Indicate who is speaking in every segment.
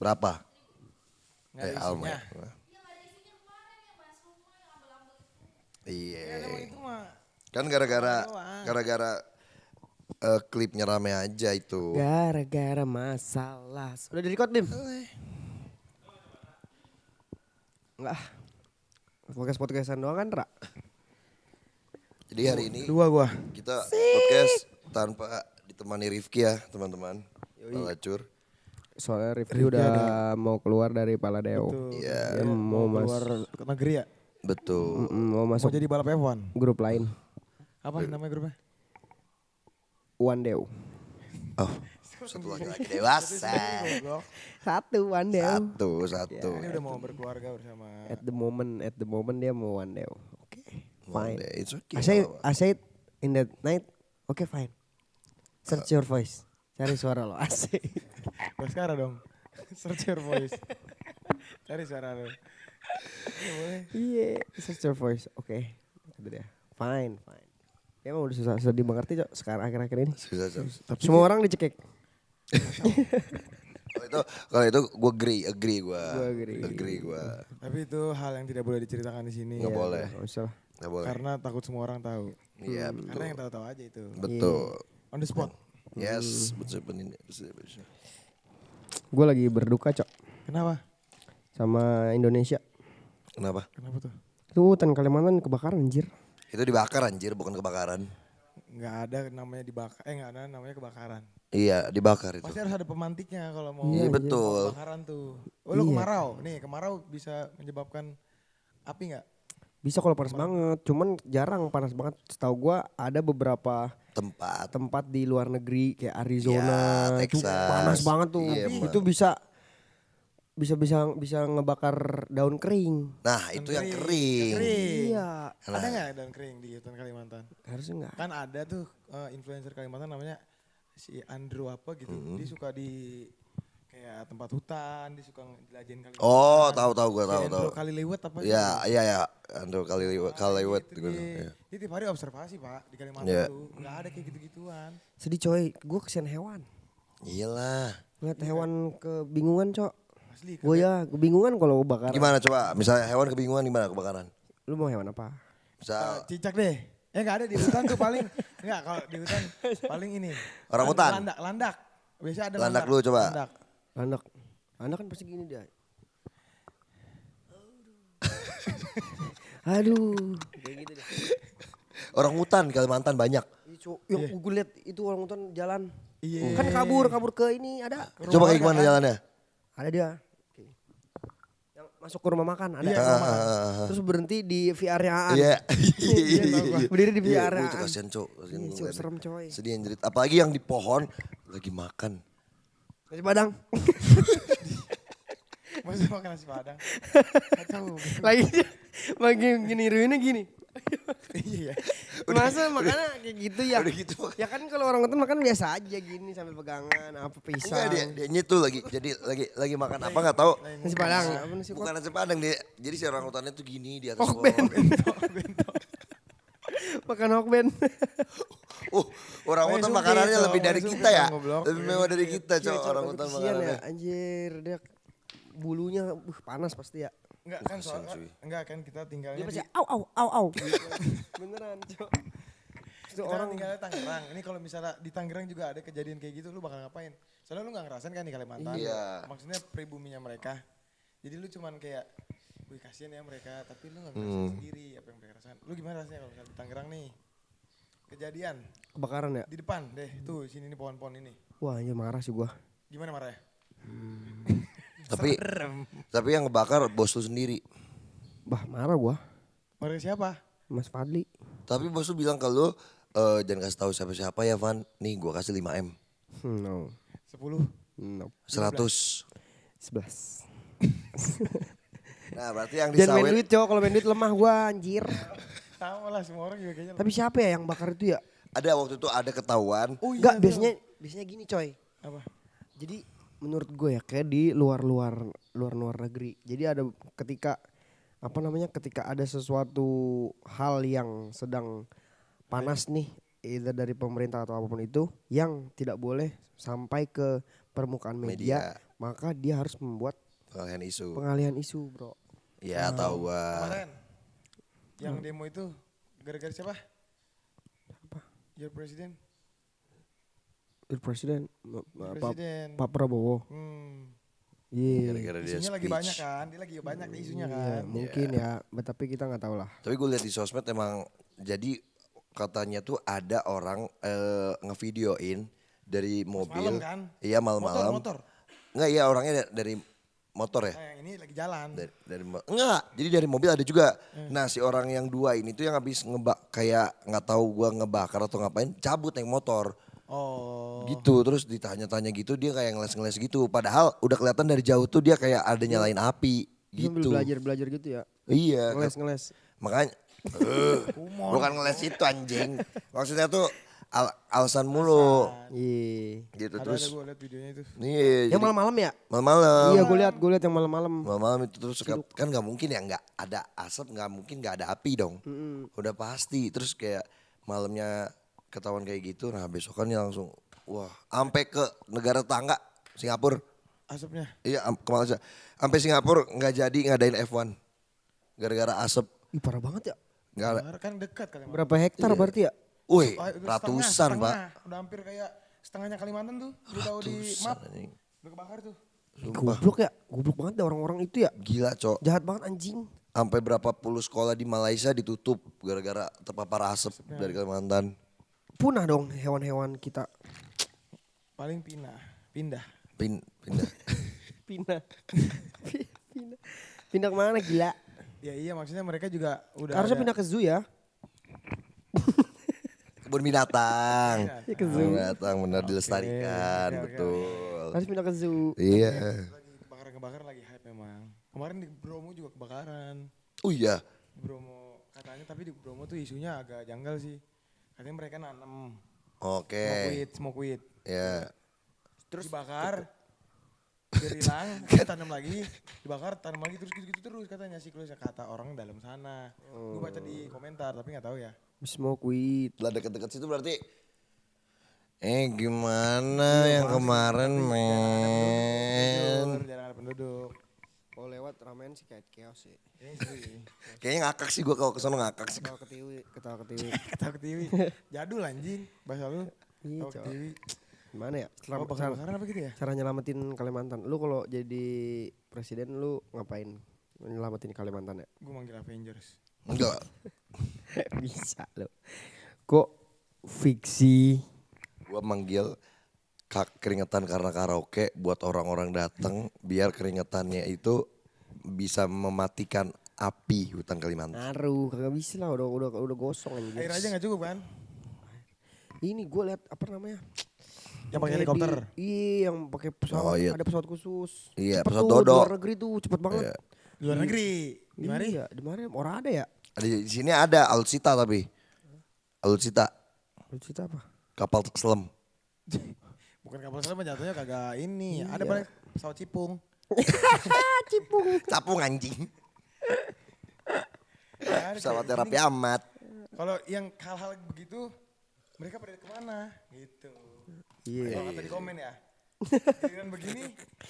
Speaker 1: Berapa?
Speaker 2: Nggak ada
Speaker 1: Alma.
Speaker 2: isinya.
Speaker 1: Iya.
Speaker 2: Emang itu mah.
Speaker 1: Kan gara-gara klipnya rame aja itu.
Speaker 3: Gara-gara masalah. Udah di record, Bim? Enggak. Podcastan doang kan, Ra?
Speaker 1: Jadi hari ini
Speaker 2: Dua gua.
Speaker 1: kita podcast tanpa ditemani Rifki ya teman-teman. Palacur.
Speaker 3: Soalnya Rifki udah mau keluar dari Paladeo.
Speaker 1: Iya.
Speaker 3: Dia mau
Speaker 2: keluar ke negeri ya.
Speaker 1: Betul.
Speaker 3: mau
Speaker 2: Mau
Speaker 3: masuk
Speaker 2: jadi balap F1.
Speaker 3: grup lain.
Speaker 2: Apa namanya grupnya?
Speaker 3: One Deo.
Speaker 1: Oh, satu laki-laki dewasa.
Speaker 2: Goblok.
Speaker 3: Satu One Deo.
Speaker 1: Satu.
Speaker 2: Ini udah mau berkeluarga bersama.
Speaker 3: At the moment dia mau One Deo. Oke. Fine.
Speaker 1: It's okay.
Speaker 3: I said in that night. Oke, fine. Search your voice. Cari suara lo. Asik.
Speaker 2: Baskara dong. Search your voice. Cari suara lo.
Speaker 3: Iya, search your voice. Oke. Itu dia. Fine. Ya emang udah susah dimengerti, Cok, sekarang akhir-akhir ini.
Speaker 1: Susah.
Speaker 3: Semua orang dicekik.
Speaker 1: Kalau itu gue agree gue.
Speaker 2: Tapi itu hal yang tidak boleh diceritakan di sini.
Speaker 1: Nggak boleh.
Speaker 3: Nggak usah.
Speaker 1: Nggak boleh.
Speaker 2: Karena takut semua orang tahu.
Speaker 1: Iya betul.
Speaker 2: Karena yang tahu-tahu aja itu.
Speaker 1: Betul.
Speaker 2: On the spot.
Speaker 1: Yes, betul.
Speaker 3: Gue lagi berduka, Cok,
Speaker 2: Kenapa?
Speaker 3: sama Indonesia.
Speaker 1: Kenapa?
Speaker 2: Kenapa tuh?
Speaker 3: Itu hutan Kalimantan kebakaran, anjir.
Speaker 1: Itu dibakar anjir, bukan kebakaran.
Speaker 2: Nggak ada namanya dibakar. Nggak ada namanya kebakaran.
Speaker 1: Iya, dibakar itu.
Speaker 2: Pasti harus ada pemantiknya kalau mau
Speaker 1: Iya betul.
Speaker 2: kebakaran tuh. Oh lu kemarau. Nih kemarau bisa menyebabkan api nggak?
Speaker 3: Bisa kalau panas banget, cuman jarang panas banget. Setahu gue ada beberapa tempat di luar negeri kayak Arizona,
Speaker 1: Ya,
Speaker 3: itu
Speaker 1: Texas.
Speaker 3: panas banget tuh.
Speaker 1: Iya,
Speaker 3: Itu bisa ngebakar daun kering.
Speaker 1: Nah itu yang kering.
Speaker 3: Iya.
Speaker 2: Ada nggak daun kering di hutan Kalimantan?
Speaker 3: Harusnya enggak.
Speaker 2: Kan ada tuh influencer Kalimantan namanya si Andrew apa gitu. Dia suka di kayak tempat hutan, dia suka jelajahin Kalimantan.
Speaker 1: Oh tahu gue
Speaker 2: Si
Speaker 1: tahu.
Speaker 2: Andrew Kaliwet apa
Speaker 1: Iya. Andrew Kaliwet.
Speaker 2: Gitu dia tiap hari observasi pak di Kalimantan
Speaker 1: Iya.
Speaker 2: tuh. Nggak ada kayak gitu-gituan.
Speaker 3: Sedih coy, gue kesian hewan.
Speaker 1: Iyalah.
Speaker 3: Ngeliat hewan kebingungan, Cok.
Speaker 2: Asli.
Speaker 3: Gue ya kebingungan kalau kebakaran.
Speaker 1: Gimana coba? Misalnya hewan kebingungan gimana kebakaran?
Speaker 3: Lu mau hewan apa?
Speaker 1: Misal
Speaker 2: Cicak deh. Nggak ada di hutan tuh paling. Nggak kalau di hutan paling ini.
Speaker 1: Orang hutan?
Speaker 2: Landak. Biasanya ada
Speaker 1: Landak dulu coba.
Speaker 2: Landak.
Speaker 3: Anak kan pasti gini dia. Aduh. Kayak gitu deh.
Speaker 1: orang hutan Kalimantan banyak.
Speaker 3: Yang gue liat itu orang hutan jalan.
Speaker 2: Iya.
Speaker 3: Kan kabur ke ini ada.
Speaker 1: Coba kayak gimana jalannya?
Speaker 3: Ada dia. Yang masuk ke rumah makan ada.
Speaker 2: Iya, rumah makan.
Speaker 3: Terus berhenti di VR-an.
Speaker 1: Iya.
Speaker 3: Berdiri di VR-an.
Speaker 1: Itu kasihan cok.
Speaker 3: Iya, Cok, serem coy.
Speaker 1: Sedih anjir. Apalagi yang di pohon lagi makan.
Speaker 3: Nasi Padang.
Speaker 2: Masih makan nasi padang. Kacau.
Speaker 3: Lagi gini ruinnya gini.
Speaker 2: Iya.
Speaker 3: Masa makannya kayak gitu ya?
Speaker 1: Udah gitu.
Speaker 3: Ya kan kalau orang hutan makan biasa aja gini sambil pegangan apa pisang.
Speaker 1: Enggak dia nyetu lagi. Jadi lagi makan apa enggak tahu.
Speaker 3: Nasi Padang. Apa nasi
Speaker 1: Bukan nasi padang dia. Jadi si orang hutannya tuh gini di atas
Speaker 3: Hokben. Makan hokben.
Speaker 1: Orang
Speaker 2: Eh,
Speaker 1: hutan
Speaker 2: sumpit,
Speaker 1: makanannya
Speaker 2: Cok.
Speaker 1: lebih dari
Speaker 2: Sumpit,
Speaker 1: kita ya.
Speaker 2: goblok.
Speaker 1: Lebih mewah dari kita
Speaker 3: Iya,
Speaker 1: cok
Speaker 3: Cok,
Speaker 1: orang
Speaker 3: tapi
Speaker 1: hutan
Speaker 3: kesian
Speaker 1: makanannya.
Speaker 3: ya, anjir dia bulunya panas pasti ya.
Speaker 2: Enggak kan soalnya. Enggak kan kita tinggalnya
Speaker 3: Dia
Speaker 2: di.
Speaker 3: pasti au. Beneran, Cok. Itu
Speaker 2: Kita
Speaker 3: orang
Speaker 2: tinggalnya Tangerang. Ini kalau misalnya di Tangerang juga ada kejadian kayak gitu, lu bakal ngapain? Soalnya lu gak ngerasain kan di Kalimantan.
Speaker 1: Iya.
Speaker 2: Maksudnya pribuminya mereka. Jadi lu cuman kayak, wih kasihan ya mereka, tapi lu gak ngerasain sendiri apa yang mereka rasain. Lu gimana rasanya kalau misalnya di Tangerang nih? Kejadian
Speaker 3: kebakaran ya.
Speaker 2: di depan deh, tuh sini nih pohon-pohon ini.
Speaker 3: Wah, anjir marah sih gua.
Speaker 2: Gimana marahnya?
Speaker 1: Tapi yang ngebakar bos lu sendiri.
Speaker 3: Bah, marah gua.
Speaker 2: Marah siapa?
Speaker 3: Mas Fadli.
Speaker 1: Tapi bos lu bilang ke lu jangan kasih tahu siapa-siapa ya Van. Nih gua kasih 5M.
Speaker 3: No.
Speaker 2: 10.
Speaker 3: No.
Speaker 1: 100.
Speaker 3: 11.
Speaker 1: Nah berarti yang
Speaker 3: Jangan main
Speaker 1: disawit.
Speaker 3: duit, Cok. Kalau main duit lemah gua, anjir.
Speaker 2: Sama lah semua orang juga kayaknya.
Speaker 3: Tapi siapa ya yang bakar itu ya?
Speaker 1: Ada waktu itu ada ketahuan.
Speaker 2: Oh iya,
Speaker 3: Enggak,
Speaker 2: bener.
Speaker 3: biasanya gini, coy.
Speaker 2: Apa?
Speaker 3: Jadi menurut gue ya kayak di luar negeri. Jadi ada ketika ketika ada sesuatu hal yang sedang panas nih, either dari pemerintah atau apapun itu yang tidak boleh sampai ke permukaan media, maka dia harus membuat
Speaker 1: Pengalihan isu.
Speaker 3: pengalihan isu, bro.
Speaker 1: Ya tahu gua.
Speaker 2: Kemarin yang demo itu gara-gara siapa? Your President.
Speaker 3: Presiden
Speaker 2: Presiden.
Speaker 3: Pak Prabowo. Iya.
Speaker 1: Gara-gara dia
Speaker 2: Isunya lagi
Speaker 1: speech.
Speaker 2: banyak kan, dia lagi banyak nih isunya
Speaker 3: Iya,
Speaker 2: kan.
Speaker 3: mungkin ya, tapi kita nggak tahu lah.
Speaker 1: Tapi gue lihat di sosmed emang jadi katanya tuh ada orang ngevideoin dari mobil.
Speaker 2: Malam kan?
Speaker 1: Iya malam-malam.
Speaker 2: Motor.
Speaker 1: Enggak, iya orangnya dari motor ya.
Speaker 2: Nah, yang ini lagi jalan.
Speaker 1: Enggak, jadi dari mobil ada juga. Nah, si orang yang dua ini tuh yang habis kayak nggak tahu gua ngebakar atau ngapain, cabut naik motor.
Speaker 2: Oh.
Speaker 1: Gitu, terus ditanya-tanya gitu dia kayak ngeles-ngeles gitu. Padahal udah kelihatan dari jauh tuh dia kayak ada nyalain api
Speaker 3: Dia
Speaker 1: gitu.
Speaker 3: sambil belajar gitu ya.
Speaker 1: Iya.
Speaker 3: Ngeles.
Speaker 1: Makanya bukan ngeles itu anjing. Maksudnya tuh alasan mulu.
Speaker 3: Iya.
Speaker 1: Gitu
Speaker 2: Ada
Speaker 1: terus.
Speaker 2: gue liat videonya itu.
Speaker 1: Iya,
Speaker 3: Yang
Speaker 1: jadi
Speaker 3: malam-malam ya?
Speaker 1: malam-malam.
Speaker 3: Iya, gue lihat yang malam-malam.
Speaker 1: Malam-malam itu terus kan nggak mungkin ya nggak ada asap, nggak mungkin nggak ada api dong. Udah pasti. Terus kayak malamnya ketahuan kayak gitu, nah besokannya langsung wah, sampai ke negara tetangga Singapura.
Speaker 2: Asapnya.
Speaker 1: Iya, ke Malaysia. Sampai Singapura nggak jadi ngadain F1 gara-gara asap.
Speaker 3: Ih, parah banget ya.
Speaker 1: Nggak ada.
Speaker 2: Kan dekat Kalimantan.
Speaker 3: Berapa hektar berarti ya?
Speaker 1: Wih,
Speaker 2: Ah, itu
Speaker 1: ratusan
Speaker 2: setengah.
Speaker 1: pak.
Speaker 2: Udah hampir kayak setengahnya Kalimantan tuh. Lu tahu di map.
Speaker 1: anjing.
Speaker 2: Udah kebakar tuh.
Speaker 1: Sumpah,
Speaker 3: Goblok ya, goblok banget deh orang-orang itu ya.
Speaker 1: gila cok.
Speaker 3: Jahat banget anjing.
Speaker 1: Sampai berapa puluh sekolah di Malaysia ditutup gara-gara terpapar asap dari Kalimantan.
Speaker 3: Punah dong hewan-hewan kita.
Speaker 2: Paling pindah.
Speaker 1: Pindah.
Speaker 3: Pindah. Pindah. Pindah kemana gila?
Speaker 2: Ya iya maksudnya mereka juga udah
Speaker 3: Harusnya
Speaker 2: ada-
Speaker 3: pindah ke zoo ya.
Speaker 1: Kebun binatang.
Speaker 3: Ya ke
Speaker 1: Kebun
Speaker 3: zoo.
Speaker 1: binatang benar dilestarikan,
Speaker 2: oke,
Speaker 1: betul.
Speaker 3: Harus pindah ke zoo.
Speaker 1: Iya.
Speaker 2: lagi kebakaran lagi hype memang. Kemarin di Bromo juga kebakaran.
Speaker 1: Oh iya.
Speaker 2: Di Bromo katanya tapi di Bromo tuh isunya agak janggal sih. Katanya mereka nanam
Speaker 1: Oke.
Speaker 2: smoke weed.
Speaker 1: Ya.
Speaker 2: Terus dibakar, biar hilang, terus tanam lagi, dibakar, tanam lagi terus gitu-gitu terus katanya siklusnya kata orang dalam sana. Gue baca di komentar tapi nggak tahu ya.
Speaker 3: Smoke weed.
Speaker 1: Lah deket-deket situ berarti gimana yang kemarin men?
Speaker 2: Jarang ada penduduk.
Speaker 3: Kalau lewat ramen sih kayak chaos sih.
Speaker 2: Ini seru sih.
Speaker 1: Kayaknya ngakak sih gua kalau kesana ngakak sih.
Speaker 3: Ketawa ketiwi, ketawa ketiwi.
Speaker 2: Ketawa ketiwi. Jadul anjing bahasa lu.
Speaker 3: Iya,
Speaker 2: Ketawa
Speaker 3: Cok.
Speaker 2: ketiwi.
Speaker 3: Gimana ya?
Speaker 2: Oh, bakar-bakaran apa gitu ya?
Speaker 3: Cara nyelamatin Kalimantan. Lu kalau jadi presiden lu ngapain? Nyelamatin Kalimantan ya?
Speaker 2: Gue manggil Avengers.
Speaker 1: Enggak.
Speaker 3: Bisa lo. Kok fiksi?
Speaker 1: Gua manggil keringetan karena karaoke buat orang-orang datang biar keringetannya itu bisa mematikan api hutan Kalimantan.
Speaker 3: Ngaruh, kagak bisa lah udah gosong anjing.
Speaker 2: Air aja nggak cukup kan?
Speaker 3: Ini gue lihat apa namanya?
Speaker 2: Yang pakai
Speaker 3: Kayak
Speaker 2: helikopter.
Speaker 3: Iya, yang pakai pesawat.
Speaker 1: Oh, iya.
Speaker 3: Ada pesawat khusus.
Speaker 1: Iya,
Speaker 3: Cepet
Speaker 1: pesawat
Speaker 3: tuh,
Speaker 1: dodo.
Speaker 3: di luar negeri tuh cepet banget.
Speaker 1: Iya.
Speaker 2: Di luar negeri. Di mana?
Speaker 3: Iya, di mana? Orang ada ya?
Speaker 1: Di sini ada alutsista tapi. Alutsista,
Speaker 3: Lu cerita apa?
Speaker 1: kapal selam.
Speaker 2: Bukan kapal selam jatuhnya kagak ini.
Speaker 3: Iya.
Speaker 2: Ada banyak pesawat cipung.
Speaker 1: Capung anjing.
Speaker 2: Ya,
Speaker 1: Pesawat
Speaker 2: kayak
Speaker 1: terapi
Speaker 2: gini.
Speaker 1: amat.
Speaker 2: Kalau yang hal-hal begitu mereka pada kemana gitu.
Speaker 3: Iya.
Speaker 2: Kalau kata di komen ya. Giliran begini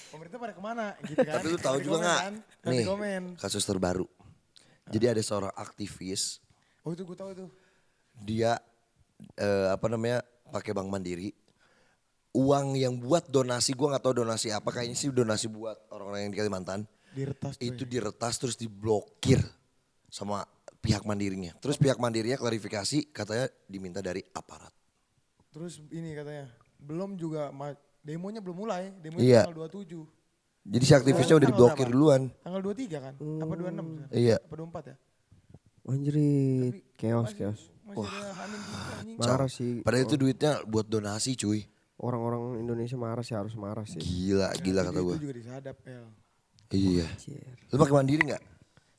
Speaker 2: pemerintah pada kemana gitu kan.
Speaker 1: Tapi lu tahu
Speaker 2: Kata di
Speaker 1: juga
Speaker 2: komen
Speaker 1: nggak?
Speaker 2: kan? Kata
Speaker 1: Nih,
Speaker 2: di komen.
Speaker 1: kasus terbaru. Jadi ada seorang aktivis,
Speaker 2: Oh itu gue tahu tuh.
Speaker 1: dia apa namanya pakai Bank Mandiri. Uang yang buat donasi, gua nggak tahu donasi apa, kayaknya sih donasi buat orang-orang yang di Kalimantan.
Speaker 2: Diretas tuh.
Speaker 1: Itu diretas terus diblokir sama pihak mandirinya. Terus pihak mandirinya klarifikasi katanya diminta dari aparat.
Speaker 2: Terus ini katanya belum juga demonya belum mulai. Demonya
Speaker 1: Iya.
Speaker 2: tanggal 27.
Speaker 1: Jadi si aktivisnya udah
Speaker 2: Tanggal
Speaker 1: diblokir
Speaker 2: berapa?
Speaker 1: duluan.
Speaker 2: Tanggal 23 kan? Apa 26?
Speaker 1: Iya.
Speaker 2: Apa 24 ya?
Speaker 3: Anjrit, chaos,
Speaker 2: Masih-
Speaker 3: chaos.
Speaker 2: Masih ada hamil gitu anjing.
Speaker 3: Marah sih.
Speaker 1: Padahal itu duitnya buat donasi cuy.
Speaker 3: Orang-orang Indonesia marah sih, harus marah sih.
Speaker 1: Gila, gila kata
Speaker 2: Itu
Speaker 1: gue.
Speaker 2: juga disadap El.
Speaker 1: Iya.
Speaker 3: Anjir.
Speaker 1: Lu pakai Mandiri nggak?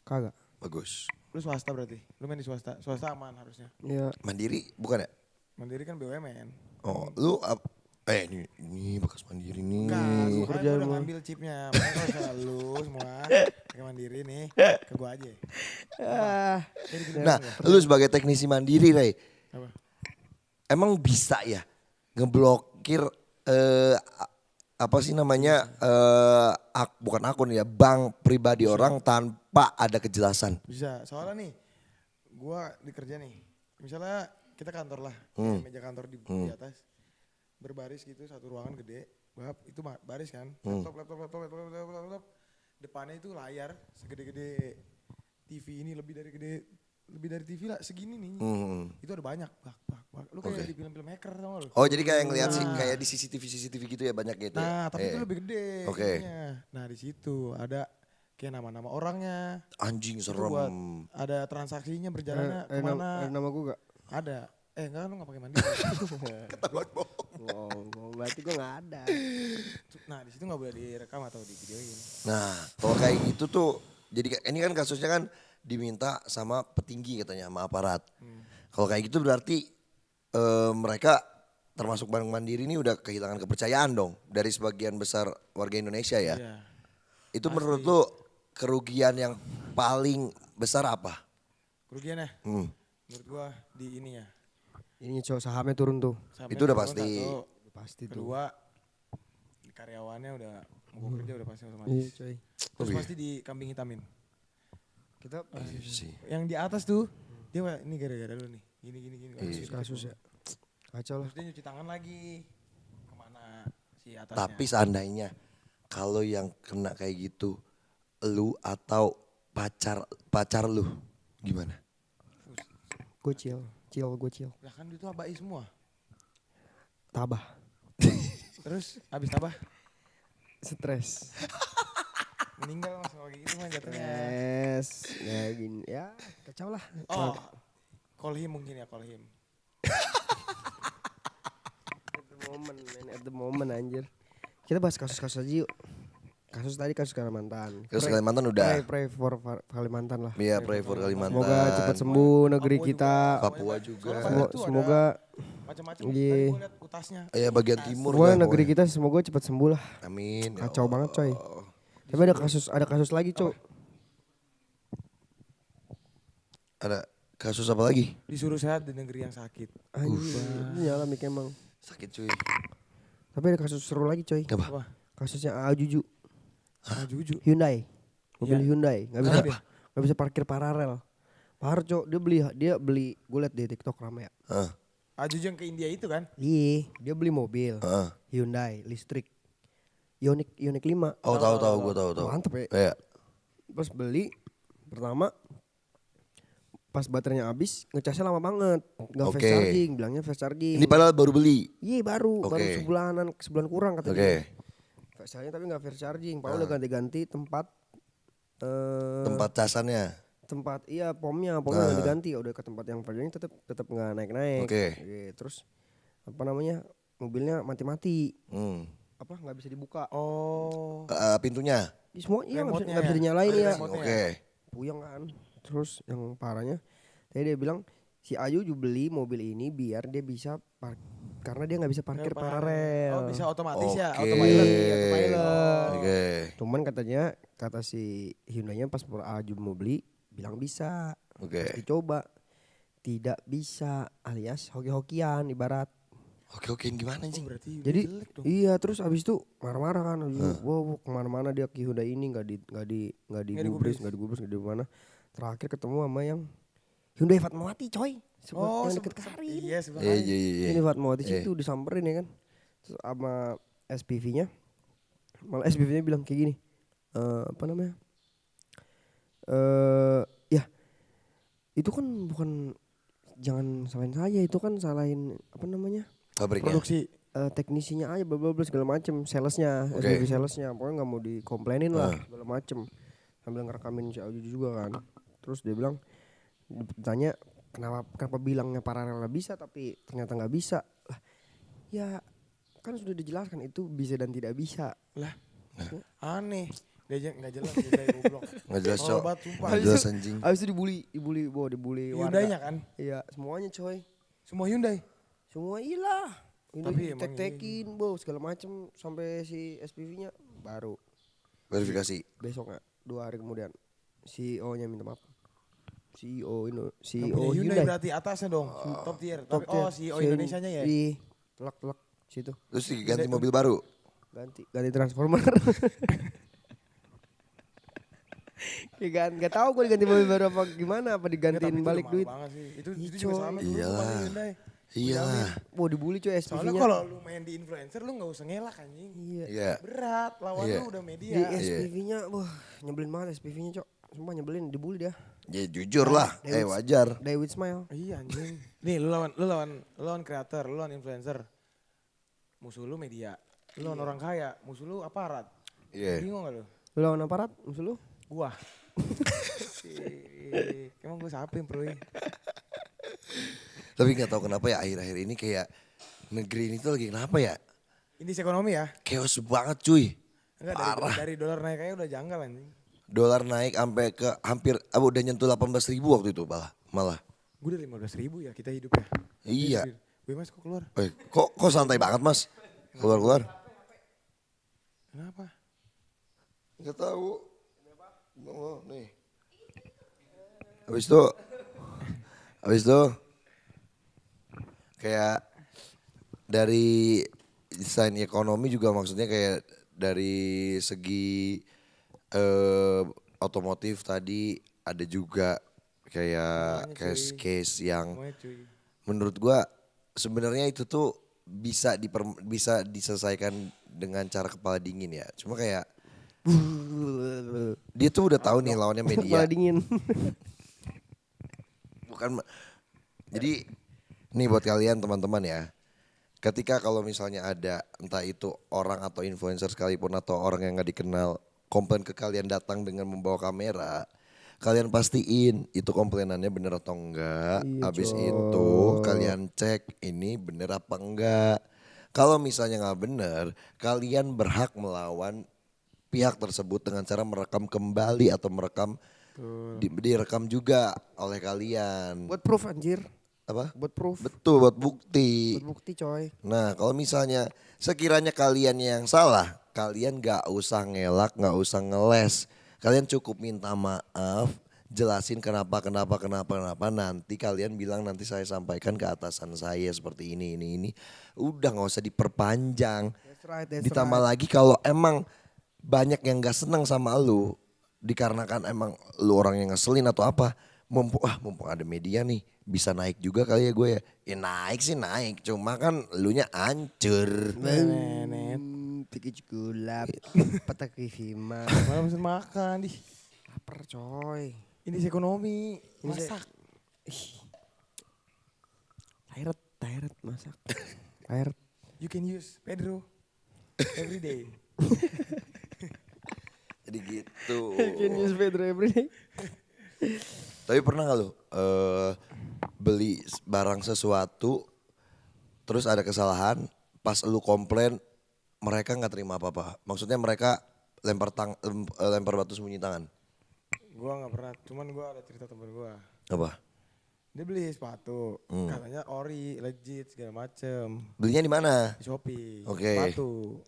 Speaker 3: Kagak.
Speaker 1: Bagus.
Speaker 2: Lu swasta berarti? Lu main di swasta? Swasta aman harusnya.
Speaker 3: Iya.
Speaker 1: Mandiri bukan ya?
Speaker 2: Mandiri kan BUMN.
Speaker 1: Oh, lu ini bekas Mandiri nih.
Speaker 2: Enggak,
Speaker 3: kerja
Speaker 2: makanya gue udah
Speaker 3: emang.
Speaker 2: ngambil chipnya. Makanya kalau misalnya lu semua pakai Mandiri nih, ke gua aja.
Speaker 3: Ah,
Speaker 2: Jadi
Speaker 1: Nah, lu sebagai teknisi Mandiri, Ray,
Speaker 2: apa?
Speaker 1: emang bisa ya ngeblokir apa sih namanya bukan akun ya, bank pribadi orang tanpa ada kejelasan.
Speaker 2: Bisa, soalnya nih, gua di kerja nih, misalnya kita kantor lah, kayak meja kantor di atas, berbaris gitu satu ruangan gede, itu baris kan, laptop, depannya itu layar segede-gede TV ini lebih dari TV lah segini nih, itu ada banyak, lu kayak di film-film hacker tau gak lu?
Speaker 1: Oh jadi kayak ngeliat sih kayak di CCTV gitu ya banyak gitu ya.
Speaker 2: Nah tapi itu lebih gede,
Speaker 1: Oke.
Speaker 2: ininya. Nah di situ ada kayak nama-nama orangnya.
Speaker 1: Anjing
Speaker 2: Itu buat
Speaker 1: serem.
Speaker 2: ada transaksinya berjalannya kemana.
Speaker 3: Ada nama gue gak?
Speaker 2: Ada. Enggak lu gak pakai mandi.
Speaker 1: Ketahuan bohong.
Speaker 3: Berarti gue gak ada.
Speaker 2: Nah di situ gak boleh direkam atau di videoin.
Speaker 1: Nah kalau kayak gitu tuh jadi ini kan kasusnya kan diminta sama petinggi katanya sama aparat. Kalau kayak gitu berarti mereka termasuk Bank Mandiri ini udah kehilangan kepercayaan dong dari sebagian besar warga Indonesia ya.
Speaker 2: Iya.
Speaker 1: Itu menurut lu kerugian yang paling besar apa?
Speaker 2: Kerugiannya menurut gua di ini ya.
Speaker 3: Ini cowok sahamnya turun tuh.
Speaker 2: Sahamnya
Speaker 1: Itu udah
Speaker 2: turun,
Speaker 1: pasti.
Speaker 2: satu.
Speaker 3: Pasti tuh.
Speaker 2: Kedua karyawannya udah mau kerja udah pasti
Speaker 3: Iya
Speaker 2: otomatis.
Speaker 3: coy.
Speaker 2: Terus pasti di kambing hitamin.
Speaker 3: Kita
Speaker 1: Sih.
Speaker 2: Yang di atas tuh dia wah, ini gara-gara lu nih. Gini.
Speaker 3: kasus ya. Kacau lah.
Speaker 2: Terus dia nyuci tangan lagi. Kemana si atasnya.
Speaker 1: Tapi seandainya kalau yang kena kayak gitu lu atau pacar lu gimana?
Speaker 3: Gue chill.
Speaker 2: Lah kan itu abai semua.
Speaker 3: Tabah.
Speaker 2: Terus abis tabah
Speaker 3: Stres.
Speaker 2: meninggal mas kalau gitu mah jatuhnya.
Speaker 3: Yes. Ya gini. Ya kacau lah.
Speaker 2: Oh, kolhim mungkin ya kolhim.
Speaker 3: At the moment anjir. Kita bahas kasus-kasus aja yuk. Kasus Kalimantan.
Speaker 1: Terus Kalimantan udah.
Speaker 3: Pray for Kalimantan lah.
Speaker 1: Iya, pray for Kalimantan.
Speaker 3: Semoga cepat sembuh negeri
Speaker 2: Papua
Speaker 3: kita.
Speaker 2: juga.
Speaker 1: Papua juga.
Speaker 3: Semoga
Speaker 2: Macam-macam.
Speaker 3: Iya.
Speaker 2: Tadi gue liat utasnya.
Speaker 1: Iya bagian timur
Speaker 3: semua
Speaker 1: lah
Speaker 3: negeri
Speaker 1: pokoknya.
Speaker 3: kita semoga cepat sembuh lah.
Speaker 1: Amin. ya
Speaker 3: Kacau
Speaker 1: Allah.
Speaker 3: banget coy. Tapi ada kasus lagi cok.
Speaker 1: Ada kasus apa lagi?
Speaker 2: Disuruh sehat di negeri yang sakit.
Speaker 3: Anjir, ini nyala mik emang.
Speaker 1: Sakit cuy.
Speaker 3: Tapi ada kasus seru lagi coy.
Speaker 1: Apa?
Speaker 2: Apa?
Speaker 3: Kasusnya AA Juju.
Speaker 2: Ah, jujur.
Speaker 3: Hyundai. Mobil
Speaker 2: Iya.
Speaker 3: Hyundai.
Speaker 2: Kenapa?
Speaker 3: Nggak bisa parkir paralel. Parah cok. Dia beli. Gue liat di TikTok ramai ya.
Speaker 1: Heeh.
Speaker 2: Aju yang ke India itu kan?
Speaker 3: Iya. Dia beli mobil.
Speaker 1: Heeh.
Speaker 3: Hyundai listrik. Ioniq 5.
Speaker 1: Oh tahu gue tahu.
Speaker 3: Mantep ya.
Speaker 1: Iya.
Speaker 3: Pas beli pertama pas baterainya habis ngecasnya lama banget, nggak fast
Speaker 1: Oke.
Speaker 3: charging, bilangnya fast charging.
Speaker 1: Ini padahal baru beli.
Speaker 3: Iya baru
Speaker 1: Oke.
Speaker 3: sebulan kurang kata
Speaker 1: Oke.
Speaker 3: dia. Fast charging tapi nggak fast charging, padahal udah ganti-ganti tempat
Speaker 1: Tempat casannya.
Speaker 3: tempat iya pomnya udah diganti, udah ke tempat yang fast charging tetap nggak naik.
Speaker 1: Oke.
Speaker 3: Terus apa namanya mobilnya mati-mati, apa nggak bisa dibuka.
Speaker 2: Oh.
Speaker 1: Pintunya.
Speaker 3: Semua iya
Speaker 2: Remote-nya
Speaker 3: nggak bisa
Speaker 2: ya?
Speaker 3: dinyalain
Speaker 2: Ada
Speaker 3: ya.
Speaker 2: remote-nya.
Speaker 1: Oke.
Speaker 3: Puyeng kan. Terus yang parahnya tadi dia bilang si Ayu beli mobil ini biar dia bisa karena dia nggak bisa parkir paralel.
Speaker 2: Oh bisa otomatis ya?
Speaker 1: Oke.
Speaker 2: Autopilot.
Speaker 1: Oke.
Speaker 3: Cuman kata si Hyundai-nya pas Aju mau beli bilang bisa.
Speaker 1: Oke.
Speaker 3: Pas dicoba tidak bisa alias hoki-hokian ibarat.
Speaker 1: Oke gimana
Speaker 2: Oh,
Speaker 1: sih?
Speaker 2: berarti udah
Speaker 3: Jadi
Speaker 2: jelek dong.
Speaker 3: iya terus abis itu marah-marah kan. Wow kemana-mana dia ke Hyundai ini nggak digubris nggak di mana. Terakhir ketemu sama yang Hyundai Fatmawati coy. Yang deket Karin.
Speaker 2: Iya sebelah
Speaker 1: Iya
Speaker 2: kanan.
Speaker 1: iya.
Speaker 3: Ini Fatmawati situ disamperin ya kan. Terus sama SPV-nya. Malah SPV-nya bilang kayak gini. Apa namanya? Ya. Itu kan bukan jangan salahin saya, itu kan salahin apa namanya?
Speaker 1: Pabriknya.
Speaker 2: Produksi.
Speaker 3: Teknisinya aja bla segala macem, salesnya,
Speaker 1: Oke.
Speaker 3: SPV salesnya. Pokoknya nggak mau dikomplainin lah segala macem. Sambil ngerekamin si Auju juga kan. Terus dia bilang ditanya kenapa bilangnya paralel bisa tapi ternyata nggak bisa lah ya kan sudah dijelaskan itu bisa dan tidak bisa
Speaker 2: Lah. Aneh. Dia nggak jelas dia goblok.
Speaker 1: Nggak jelas
Speaker 2: Tolol
Speaker 1: cok.
Speaker 2: banget, sumpah.
Speaker 1: Nggak jelas anjing.
Speaker 3: habis itu dibully warga.
Speaker 2: Hyundai-nya kan?
Speaker 3: Iya semuanya coy
Speaker 2: Semua Hyundai.
Speaker 3: semua ilah
Speaker 2: Tapi emang
Speaker 3: tek-tekin segala macem sampai si SPV-nya baru
Speaker 1: Verifikasi.
Speaker 3: besok nggak 2 hari kemudian CEO-nya minta maaf CEO
Speaker 2: Yang
Speaker 3: CEO
Speaker 2: punya Hyundai
Speaker 3: Hyundai
Speaker 2: berarti atasnya dong. Top tier.
Speaker 3: Top
Speaker 2: Tapi
Speaker 3: tier.
Speaker 2: CEO Indonesianya ya?
Speaker 3: Iya telak situ
Speaker 1: Terus diganti mobil baru.
Speaker 3: ganti transformer. Ya kan, nggak tahu gue diganti mobil baru apa gimana, apa
Speaker 2: Enggak, tapi
Speaker 3: digantiin
Speaker 2: itu
Speaker 3: balik
Speaker 2: udah mahal
Speaker 3: duit.
Speaker 2: banget sih. Itu
Speaker 3: Ih,
Speaker 2: juga
Speaker 3: coy.
Speaker 2: sama tuh
Speaker 1: Iyalah.
Speaker 2: Hyundai.
Speaker 1: Iya.
Speaker 3: Wow, dibully coy
Speaker 2: Soalnya
Speaker 3: SPV-nya.
Speaker 2: kalau lu main di influencer lu nggak usah ngelak anjing.
Speaker 3: Iya.
Speaker 1: Iya.
Speaker 2: Berat, lawan
Speaker 1: Iya.
Speaker 2: lu udah
Speaker 3: Di
Speaker 2: media.
Speaker 3: SPV-nya, wah nyebelin banget SPV-nya cok. Sumpah nyebelin, dibully dia.
Speaker 1: Ya jujur lah, wajar.
Speaker 3: David Smile.
Speaker 2: Iya anjing. Nih lu lawan kreator, lu lawan influencer. Musuh lu media. Lu lawan orang kaya, musuh lu aparat.
Speaker 1: Iya.
Speaker 2: Bingung gak lu?
Speaker 3: Lu lawan aparat, musuh lu?
Speaker 2: Gua. Emang gue siapa yang pro ya?
Speaker 1: Tapi nggak tahu kenapa ya akhir-akhir ini kayak negeri ini tuh lagi kenapa ya?
Speaker 2: Indeks ekonomi ya?
Speaker 1: Chaos banget cuy.
Speaker 2: Enggak,
Speaker 1: Parah.
Speaker 2: dari dolar naik aja udah janggal anjing.
Speaker 1: Dolar naik sampai ke hampir udah nyentuh 18.000 waktu itu malah.
Speaker 2: Gue udah 15.000 ya kita hidup ya.
Speaker 1: Iya.
Speaker 2: Gue mas kok keluar?
Speaker 1: Kok santai banget mas? Keluar.
Speaker 2: Kenapa?
Speaker 1: Nggak tahu. Oh, nih. Habis itu kayak dari desain ekonomi juga maksudnya kayak dari segi otomotif tadi ada juga kayak case yang
Speaker 2: Semuanya cuy.
Speaker 1: menurut gua sebenarnya itu tuh bisa diselesaikan dengan cara kepala dingin ya. Cuma kayak dia tuh udah tahu nih lawannya media.
Speaker 3: Kepala dingin.
Speaker 1: Bukan jadi nih buat kalian teman-teman ya. Ketika kalau misalnya ada entah itu orang atau influencer sekalipun atau orang yang nggak dikenal komplain ke kalian datang dengan membawa kamera, kalian pastiin itu komplainannya bener atau enggak.
Speaker 3: Iya,
Speaker 1: Habis
Speaker 3: coy.
Speaker 1: itu kalian cek ini bener apa enggak. Kalau misalnya nggak bener, kalian berhak melawan pihak tersebut dengan cara merekam kembali atau merekam direkam juga oleh kalian.
Speaker 3: Buat proof anjir.
Speaker 1: Apa?
Speaker 3: Buat proof.
Speaker 1: Betul, buat bukti.
Speaker 3: Buat bukti coy.
Speaker 1: Nah kalau misalnya sekiranya kalian yang salah, kalian gak usah ngelak, gak usah ngeles. Kalian cukup minta maaf, jelasin kenapa. Nanti kalian bilang nanti saya sampaikan ke atasan saya seperti ini. Udah gak usah diperpanjang.
Speaker 3: That's
Speaker 1: Ditambah lagi kalau emang banyak yang gak senang sama lu, dikarenakan emang lu orang yang ngeselin atau apa. Mumpung ada media nih, bisa naik juga kali ya gue ya. Ya naik sih naik, cuma kan elunya hancur.
Speaker 2: Nenet.
Speaker 3: Pikir gulap. Patah kifima.
Speaker 2: Malah mesen makan di.
Speaker 3: Lapar coy.
Speaker 2: Indeks ekonomi. Masak.
Speaker 3: Tired masak. Tired.
Speaker 2: You can use Pedro every day.
Speaker 1: Jadi gitu.
Speaker 3: Can use Pedro every day.
Speaker 1: Tapi pernah gak lu beli barang sesuatu terus ada kesalahan, pas lu komplain mereka gak terima apa-apa. Maksudnya mereka lempar batu sembunyi tangan.
Speaker 2: Gua gak pernah, cuman gua ada cerita temen gua.
Speaker 1: Apa?
Speaker 2: Dia beli sepatu, katanya ori, legit segala macem.
Speaker 1: Belinya di mana?
Speaker 2: Di Shopee,
Speaker 1: Oke.
Speaker 2: sepatu.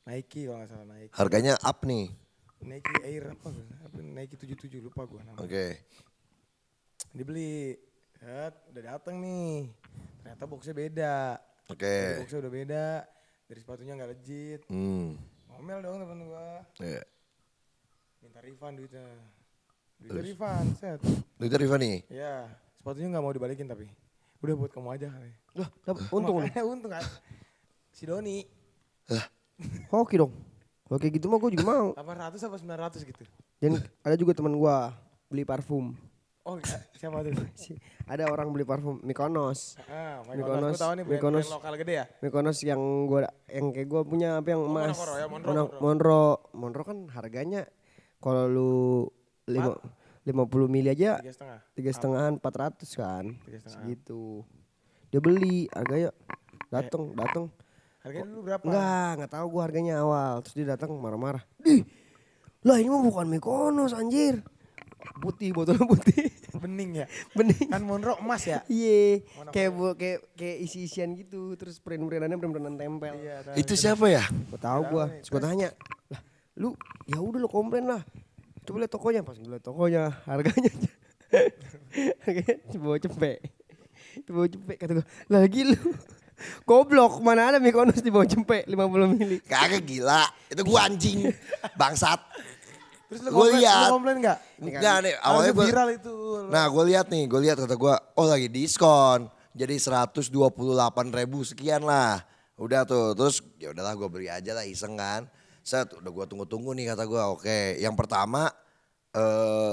Speaker 2: Nike kalau gak salah Nike.
Speaker 1: Harganya up nih.
Speaker 2: Nike Air apa Nike 77 lupa gua namanya.
Speaker 1: Oke.
Speaker 2: Dibeli, udah dateng nih. Ternyata boxnya beda.
Speaker 1: Oke.
Speaker 2: Dari boxnya udah beda, dari sepatunya gak legit. Ngomel dong temen gua.
Speaker 1: Iya.
Speaker 2: Minta refund duitnya. Duitnya refund, set.
Speaker 1: Duitnya Riva nih.
Speaker 2: Ya, sepatunya gak mau dibalikin tapi. Udah buat kamu aja kali.
Speaker 3: Lah, untung lu.
Speaker 2: Makanya untung kan. Si Doni.
Speaker 1: Lah,
Speaker 3: Hoki dong. Kalau kayak gitu mah gue juga mau.
Speaker 2: 800 apa 900 gitu.
Speaker 3: Dan ada juga teman gue beli parfum.
Speaker 2: Oh siapa tuh?
Speaker 3: Ada orang beli parfum Mykonos.
Speaker 2: Mykonos. Gue tau nih brand lokal gede ya.
Speaker 3: Mykonos yang kayak gue punya apa yang emas.
Speaker 2: Monro ya,
Speaker 3: Monro kan harganya kalau lu 50 mili aja 3,5 400 kan.
Speaker 2: 3,5.
Speaker 3: Segitu. Dia beli harganya datang.
Speaker 2: Harganya dulu berapa?
Speaker 3: Enggak tahu gua harganya awal. Terus dia datang marah-marah. Dih, lah ini mah bukan Mykonos anjir. Putih, botolnya putih.
Speaker 2: Bening ya?
Speaker 3: Bening.
Speaker 2: Kan Monro emas ya?
Speaker 3: Iya, kayak isi-isian gitu. Terus print-printan tempel.
Speaker 2: Iya,
Speaker 1: itu siapa ya?
Speaker 3: Gua tahu gua. Terus gua tanya, lah lu ya udah lu komplain lah. Coba lihat tokonya, pas gua lihat tokonya harganya. Harganya bawa cepet kata gua. Lagi lu Goblok, mana ada Mykonos di bawah Cempe 50 mili.
Speaker 1: Kagak gila. Itu gua anjing. Bangsat.
Speaker 2: Terus lu
Speaker 1: Gua lihat.
Speaker 2: komplain gak?
Speaker 1: Enggak nih, awalnya
Speaker 2: Harusnya
Speaker 1: gua
Speaker 2: viral itu.
Speaker 1: Nah, gue lihat kata gue, oh lagi diskon. Jadi 128.000 sekian lah. Udah tuh, terus ya udahlah gue beli aja lah iseng kan. Set, udah gue tunggu-tunggu nih kata gue. Oke, yang pertama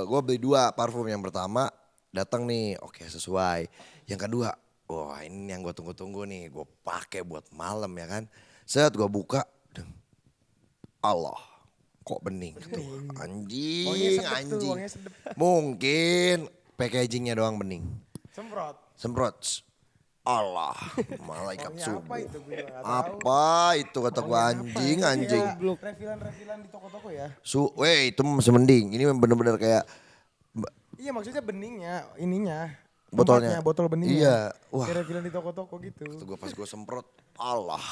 Speaker 1: gue beli 2 parfum. Yang pertama datang nih, oke sesuai. Yang kedua, wah ini yang gue tunggu-tunggu nih. Gue pakai buat malam ya kan. Set, gue buka. Allah, kok bening tuh.
Speaker 2: Wanginya sedep tuh,
Speaker 1: Anjing.
Speaker 2: wanginya sedep.
Speaker 1: Mungkin packagingnya doang bening.
Speaker 2: Semprot.
Speaker 1: Semprot. Allah, malaikat
Speaker 2: Wangi apa
Speaker 1: subuh.
Speaker 2: itu gue juga gak tahu.
Speaker 1: Apa itu kata gua anjing, anjing.
Speaker 2: Kayak refilan-refilan di toko-toko ya.
Speaker 1: Weh itu masih mending. Ini bener-bener kayak
Speaker 2: Iya maksudnya beningnya, ininya.
Speaker 1: Botolnya.
Speaker 2: Tempatnya, botol beningnya.
Speaker 1: Iya, wah.
Speaker 2: Kayak refilan di toko-toko gitu.
Speaker 1: kata gua pas gua semprot, Allah.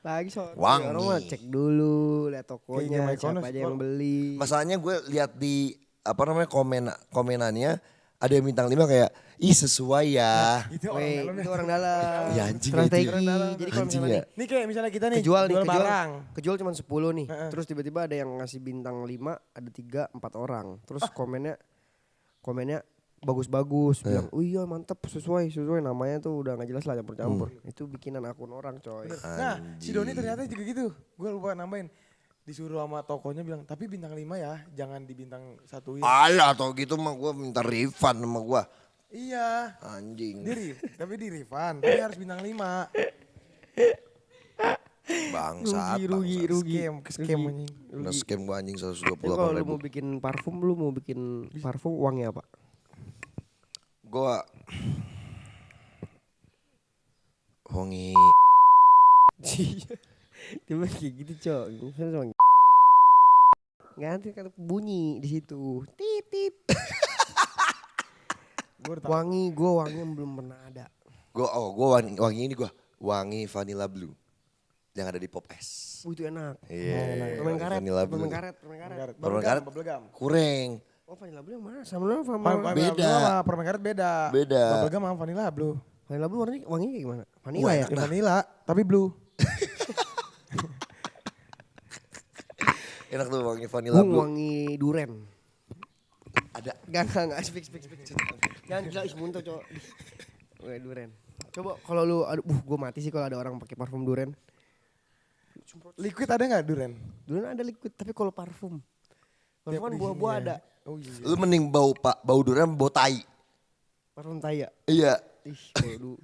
Speaker 3: Lagi soalnya
Speaker 1: Wangi.
Speaker 3: orang mah cek dulu, lihat
Speaker 2: Kayaknya
Speaker 3: tokonya,
Speaker 2: Mykonos,
Speaker 3: siapa aja yang beli.
Speaker 1: Masalahnya gue lihat di apa namanya komenannya ada yang bintang 5 kayak ih sesuai ya.
Speaker 2: Itu orang
Speaker 3: Weh,
Speaker 2: dalam
Speaker 3: itu orang dalam.
Speaker 1: Ya, anjing
Speaker 3: Strategi.
Speaker 1: anjing.
Speaker 3: Jadi kalau
Speaker 1: Anjing
Speaker 3: misalnya
Speaker 1: ya.
Speaker 3: nih,
Speaker 2: Nih kayak misalnya kita nih
Speaker 3: kejual nih,
Speaker 2: barang.
Speaker 3: kejual cuma 10 nih. Terus tiba-tiba ada yang ngasih bintang 5, ada 3, 4 orang. Terus komennya bagus-bagus, bilang, "Oh iya mantep, sesuai namanya tuh udah nggak jelas lah campur-campur." Itu bikinan akun orang, coy.
Speaker 2: Nah si Doni ternyata juga gitu. Gue lupa nambahin. Disuruh sama tokonya bilang, tapi bintang 5 ya, jangan di bintang 1-in.
Speaker 1: Alah atau gitu mah gue minta refund sama gue.
Speaker 2: Iya.
Speaker 1: Anjing.
Speaker 2: Tapi di refund, tapi harus bintang 5.
Speaker 1: Bangsat.
Speaker 3: Rugi.
Speaker 2: Scam anjing.
Speaker 1: Udah scam gue anjing
Speaker 3: Tapi kalau lu
Speaker 1: 128.000.
Speaker 3: mau bikin parfum, uangnya apa?
Speaker 1: Gue wangi
Speaker 3: Tiba kayak gitu, Cok. Misalnya wangi. Ganti kata bunyi di situ. Tit. Wangi yang belum pernah ada.
Speaker 1: gue wangi ini gue wangi vanilla blue yang ada di Pop Es.
Speaker 3: Itu enak.
Speaker 1: Iya.
Speaker 3: Permen karet,
Speaker 1: Vanilla blue.
Speaker 3: permen karet.
Speaker 1: Permen karet kurang.
Speaker 3: Oh, vanilla blue yang mana? Sama
Speaker 1: Beda.
Speaker 2: Permen karet beda.
Speaker 1: Beda.
Speaker 2: Bubblegum sama vanilla blue.
Speaker 3: vanilla blue warnanya wanginya kayak gimana? Vanilla
Speaker 1: Wah,
Speaker 3: ya?
Speaker 1: enak.
Speaker 2: Ya, vanilla, tapi blue.
Speaker 1: Enak tuh wangi vanilla blue.
Speaker 3: Wangi duren.
Speaker 1: Ada.
Speaker 3: Enggak, speak. Jangan gila, muntah, Cok. Wangi duren. Coba kalau lu, gue mati sih kalau ada orang pakai parfum duren.
Speaker 2: Liquid ada gak duren?
Speaker 3: Duren ada liquid, tapi kalau parfum. Parfum kan
Speaker 2: Tiap di
Speaker 3: buah-buah
Speaker 2: sini
Speaker 3: ada.
Speaker 2: ya. Oh iya.
Speaker 1: Lu mending bau duren bau tai.
Speaker 3: Parfum tai ya?
Speaker 1: Iya.
Speaker 3: Ih, waduh.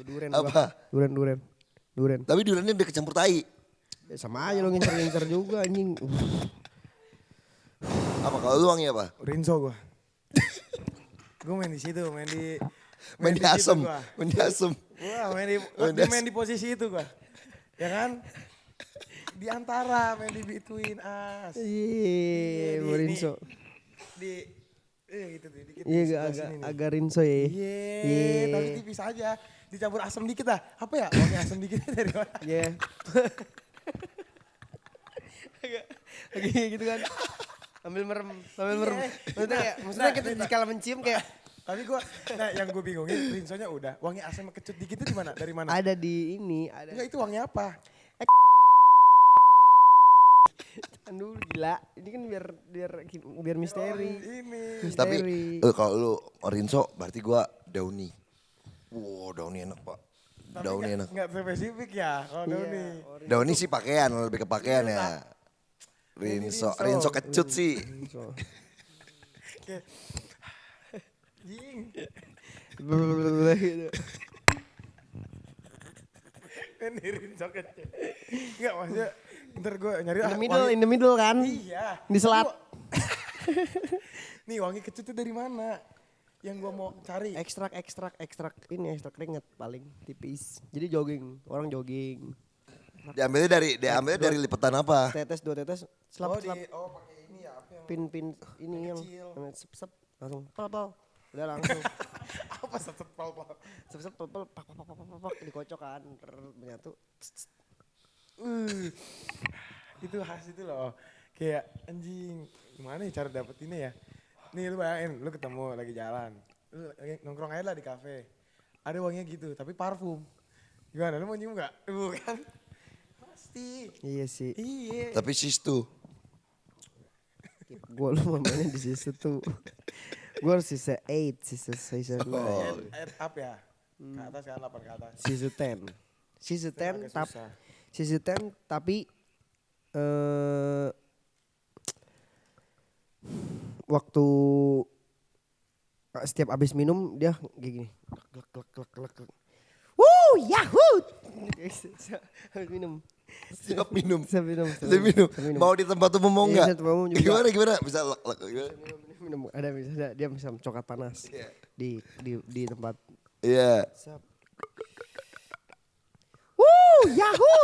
Speaker 3: Duren
Speaker 1: Apa?
Speaker 3: gua. Duren.
Speaker 1: Tapi durennya udah kecampur tai.
Speaker 3: Ya, sama aja lo ngincer juga anjing.
Speaker 1: Apa kalau lu wangi apa?
Speaker 2: Rinso gua. Gue main di situ, main di situ
Speaker 1: Asem.
Speaker 2: gua.
Speaker 1: Main di asem.
Speaker 2: Wah,
Speaker 1: Main di
Speaker 2: main di posisi itu gua. Ya kan? Di antara main di between us.
Speaker 3: Iya,
Speaker 2: Di-
Speaker 3: Rinso.
Speaker 2: Di gitu tuh dikit.
Speaker 3: Iya
Speaker 2: di sebelah sini nih.
Speaker 3: agak Rinso ya.
Speaker 2: Iya, tapi tipis aja. Dicampur asam dikit lah. Apa ya? Wangi asam dikit dari mana?
Speaker 3: Iya. Agak gitu kan. Sambil merem. Maksudnya kita sekali mencium kayak
Speaker 2: Tapi gua, nah yang gue bingungin, Rinsonya udah. Wangi asam kecut dikit itu di mana? Dari mana?
Speaker 3: ada di ini, ada.
Speaker 2: Enggak, itu wangi apa?
Speaker 3: Aduh gila, ini kan biar misteri.
Speaker 2: Ini.
Speaker 1: Tapi
Speaker 3: Misteri.
Speaker 1: kalau lu Rinso berarti gua Downy. Wow, Downy enak, Pak. Downy enak.
Speaker 2: Enggak spesifik ya kalau Downy.
Speaker 1: Downy sih pakaian, lebih ke pakaian ya. Rinso kecut sih.
Speaker 3: Rinso.
Speaker 2: Kayak, Jing.
Speaker 3: Gitu.
Speaker 2: Ini Rinso kecil. Enggak maksudnya ntar gue nyari
Speaker 3: In the middle kan?
Speaker 2: Iya.
Speaker 3: Di selat.
Speaker 2: Nih wangi kecut itu dari mana? Yang gue mau cari.
Speaker 3: Ekstrak keringat paling tipis. Jadi orang jogging.
Speaker 1: Diambilnya dari lipetan apa?
Speaker 3: Dua tetes, selap.
Speaker 2: pakai ini ya apa yang
Speaker 3: Pin ini yang
Speaker 2: Kecil.
Speaker 3: sep langsung pal. Udah langsung.
Speaker 2: apa setet pal-pal.
Speaker 3: Sep pal pak dikocok kan. Menyatu.
Speaker 2: Itu khas itu loh. Kayak anjing, gimana ya cara dapetinnya ya? Nih lu bayangin, lu ketemu lagi jalan. Lu nongkrong aja lah di kafe. Ada wanginya gitu, tapi parfum. Gimana, lu mau nyium gak? Bukan. Pasti.
Speaker 3: Iya sih.
Speaker 2: Iya.
Speaker 1: Tapi sis tuh.
Speaker 3: Gue lu mainnya di sisi tuh. Gue harus sisa 8, sisa 9.
Speaker 2: Add up ya. Ke atas kan, 8 ke atas.
Speaker 3: Sisa 10. Sisa 10
Speaker 2: agak susah.
Speaker 3: Sisa 10 tapi waktu setiap abis minum dia kayak gini. Glek glek glek glek glek. Woo, yahoo. Habis minum.
Speaker 1: Siap minum.
Speaker 3: Siap minum.
Speaker 1: Siap minum. Mau di tempat umum mau
Speaker 3: Iya,
Speaker 1: enggak?
Speaker 3: tempat umum juga.
Speaker 1: Gimana? Bisa lek gimana?
Speaker 3: Minum ada bisa dia bisa coklat panas
Speaker 1: Iya.
Speaker 3: di tempat.
Speaker 1: Iya.
Speaker 3: Siap. Woo, yahoo.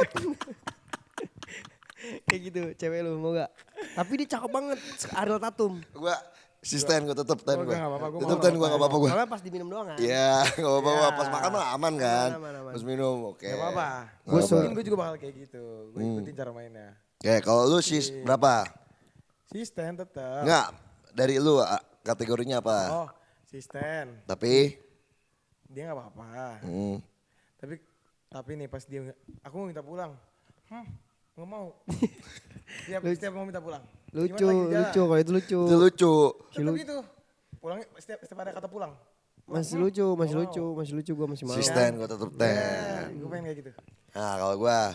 Speaker 3: Kayak gitu, cewek lu mau gak? Tapi dia cakep banget, Ariel Tatum.
Speaker 1: Gua asisten gua tetep ten
Speaker 2: Gua
Speaker 1: gua.
Speaker 2: nggak apa-apa, gua
Speaker 1: Tetep
Speaker 2: mau
Speaker 1: ten gua enggak apa-apa gua.
Speaker 3: Soalnya pas diminum doang kan.
Speaker 1: Iya, enggak apa-apa.
Speaker 2: Iya.
Speaker 1: Pas makan mah aman kan.
Speaker 3: Aman.
Speaker 1: Pas minum oke.
Speaker 2: Gak apa-apa.
Speaker 3: Gua
Speaker 2: Mungkin gue juga bakal kayak gitu. Gue ikutin cara mainnya.
Speaker 1: Oke, kalau lu sis berapa?
Speaker 2: Sistem tetap.
Speaker 1: Enggak, dari lu kategorinya apa?
Speaker 2: Oh, sistem.
Speaker 1: Tapi
Speaker 2: Dia gak apa-apa.
Speaker 1: hmm,
Speaker 2: Tapi nih pas dia, aku mau minta pulang. Gak mau. Setiap mau minta pulang.
Speaker 3: Lucu,
Speaker 2: Gimana lagi, Jala?
Speaker 3: lucu kalau itu lucu.
Speaker 1: itu lucu.
Speaker 2: Tetap gitu. Pulangnya setiap ada kata pulang.
Speaker 3: Masih lucu gua masih mau.
Speaker 1: Asisten gua tetep ten.
Speaker 2: Gue pengen kayak gitu.
Speaker 1: Nah, kalau gua